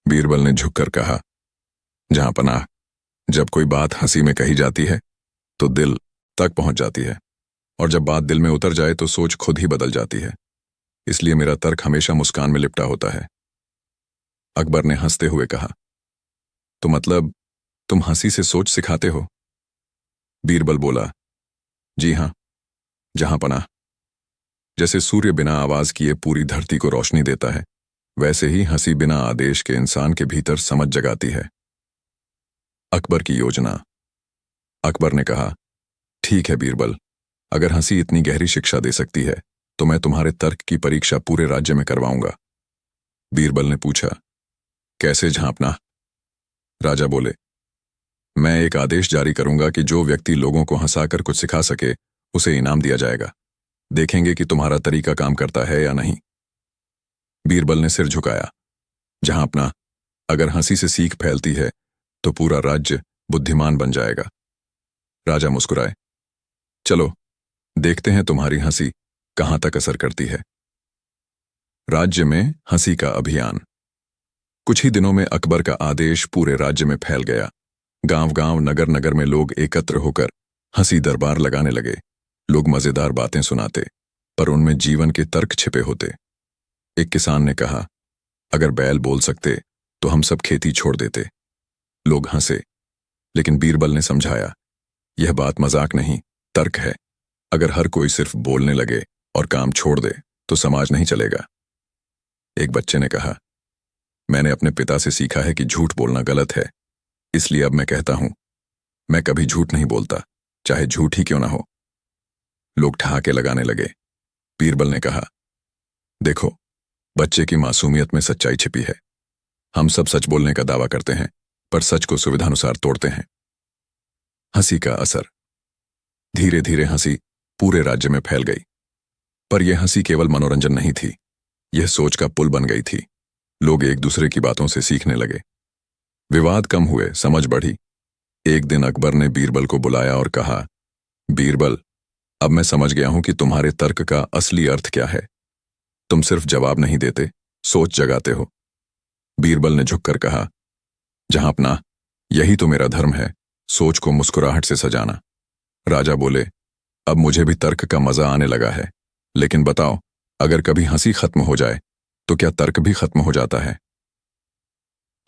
[SPEAKER 1] बीरबल ने झुककर कहा, जहां पनाह, जब कोई बात हंसी में कही जाती है तो दिल तक पहुंच जाती है, और जब बात दिल में उतर जाए तो सोच खुद ही बदल जाती है। इसलिए मेरा तर्क हमेशा मुस्कान में लिपटा होता है। अकबर ने हंसते हुए कहा, तो मतलब तुम हंसी से सोच सिखाते हो? बीरबल बोला, जी हां, जहां पनाह। जैसे सूर्य बिना आवाज किए पूरी धरती को रोशनी देता है, वैसे ही हंसी बिना आदेश के इंसान के भीतर समझ जगाती है। अकबर की योजना। अकबर ने कहा, ठीक है बीरबल, अगर हंसी इतनी गहरी शिक्षा दे सकती है तो मैं तुम्हारे तर्क की परीक्षा पूरे राज्य में करवाऊंगा। बीरबल ने पूछा, कैसे झांपना? राजा बोले, मैं एक आदेश जारी करूंगा कि जो व्यक्ति लोगों को हंसाकर कुछ सिखा सके उसे इनाम दिया जाएगा। देखेंगे कि तुम्हारा तरीका काम करता है या नहीं। बीरबल ने सिर झुकाया। जहांपना, अगर हंसी से सीख फैलती है तो पूरा राज्य बुद्धिमान बन जाएगा। राजा मुस्कुराए। चलो देखते हैं तुम्हारी हंसी कहां तक असर करती है। राज्य में हंसी का अभियान। कुछ ही दिनों में अकबर का आदेश पूरे राज्य में फैल गया। गांव-गांव, नगर-नगर में लोग एकत्र होकर हंसी दरबार लगाने लगे। लोग मजेदार बातें सुनाते, पर उनमें जीवन के तर्क छिपे होते। एक किसान ने कहा, अगर बैल बोल सकते तो हम सब खेती छोड़ देते। लोग हंसे, लेकिन बीरबल ने समझाया, यह बात मजाक नहीं, तर्क है। अगर हर कोई सिर्फ बोलने लगे और काम छोड़ दे तो समाज नहीं चलेगा। एक बच्चे ने कहा, मैंने अपने पिता से सीखा है कि झूठ बोलना गलत है, इसलिए अब मैं कहता हूं, मैं कभी झूठ नहीं बोलता, चाहे झूठ ही क्यों ना हो। लोग ठहाके लगाने लगे। बीरबल ने कहा, देखो, बच्चे की मासूमियत में सच्चाई छिपी है। हम सब सच बोलने का दावा करते हैं, पर सच को सुविधानुसार तोड़ते हैं। हंसी का असर। धीरे धीरे हंसी पूरे राज्य में फैल गई। पर यह हंसी केवल मनोरंजन नहीं थी, यह सोच का पुल बन गई थी। लोग एक दूसरे की बातों से सीखने लगे। विवाद कम हुए, समझ बढ़ी। एक दिन अकबर ने बीरबल को बुलाया और कहा, बीरबल, अब मैं समझ गया हूं कि तुम्हारे तर्क का असली अर्थ क्या है। तुम सिर्फ जवाब नहीं देते, सोच जगाते हो। बीरबल ने झुककर कहा, जहांपना, यही तो मेरा धर्म है, सोच को मुस्कुराहट से सजाना। राजा बोले, अब मुझे भी तर्क का मजा आने लगा है, लेकिन बताओ, अगर कभी हंसी खत्म हो जाए तो क्या तर्क भी खत्म हो जाता है?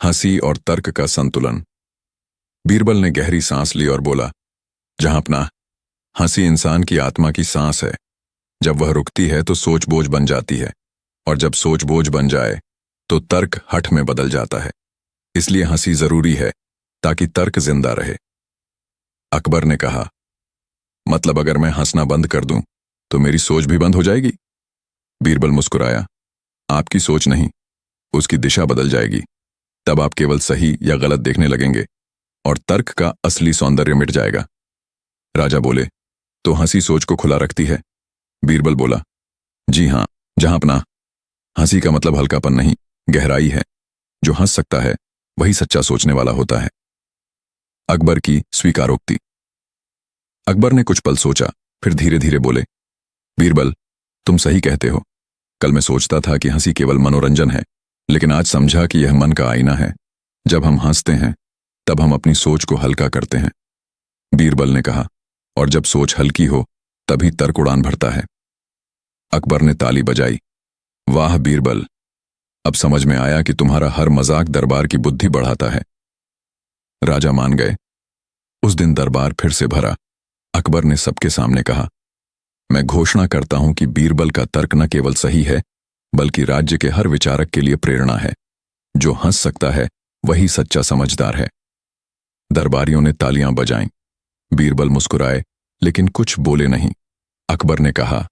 [SPEAKER 1] हंसी और तर्क का संतुलन। बीरबल ने गहरी सांस ली और बोला, जहांपना, हंसी इंसान की आत्मा की सांस है। जब वह रुकती है तो सोच बोझ बन जाती है, और जब सोच बोझ बन जाए तो तर्क हठ में बदल जाता है। इसलिए हंसी जरूरी है ताकि तर्क जिंदा रहे। अकबर ने कहा, मतलब अगर मैं हंसना बंद कर दूं तो मेरी सोच भी बंद हो जाएगी? बीरबल मुस्कुराया, आपकी सोच नहीं, उसकी दिशा बदल जाएगी। तब आप केवल सही या गलत देखने लगेंगे और तर्क का असली सौंदर्य मिट जाएगा। राजा बोले, तो हंसी सोच को खुला रखती है? बीरबल बोला, जी हां, जहांपना, हंसी का मतलब हल्कापन नहीं, गहराई है। जो हंस सकता है वही सच्चा सोचने वाला होता है। अकबर की स्वीकारोक्ति। अकबर ने कुछ पल सोचा, फिर धीरे धीरे बोले, बीरबल, तुम सही कहते हो। कल मैं सोचता था कि हंसी केवल मनोरंजन है, लेकिन आज समझा कि यह मन का आईना है। जब हम हंसते हैं तब हम अपनी सोच को हल्का करते हैं। बीरबल ने कहा, और जब सोच हल्की हो तभी तर्क उड़ान भरता है। अकबर ने ताली बजाई। वाह बीरबल, अब समझ में आया कि तुम्हारा हर मजाक दरबार की बुद्धि बढ़ाता है। राजा मान गए। उस दिन दरबार फिर से भरा। अकबर ने सबके सामने कहा, मैं घोषणा करता हूं कि बीरबल का तर्क न केवल सही है बल्कि राज्य के हर विचारक के लिए प्रेरणा है। जो हंस सकता है वही सच्चा समझदार है। दरबारियों ने तालियां बजाईं। बीरबल मुस्कुराए लेकिन कुछ बोले नहीं। अकबर ने कहा,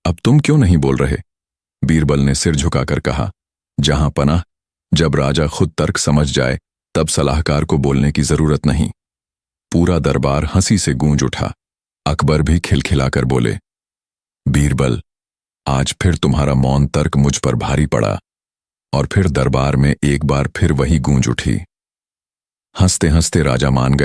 [SPEAKER 1] अब तुम क्यों नहीं बोल रहे? बीरबल ने सिर झुकाकर कहा, जहां पनाह, जब राजा खुद तर्क समझ जाए तब सलाहकार को बोलने की जरूरत नहीं। पूरा दरबार हंसी से गूंज उठा। अकबर भी खिलखिलाकर बोले, बीरबल, आज फिर तुम्हारा मौन तर्क मुझ पर भारी पड़ा। और फिर दरबार में एक बार फिर वही गूंज उठी। हंसते हंसते राजा मान गए।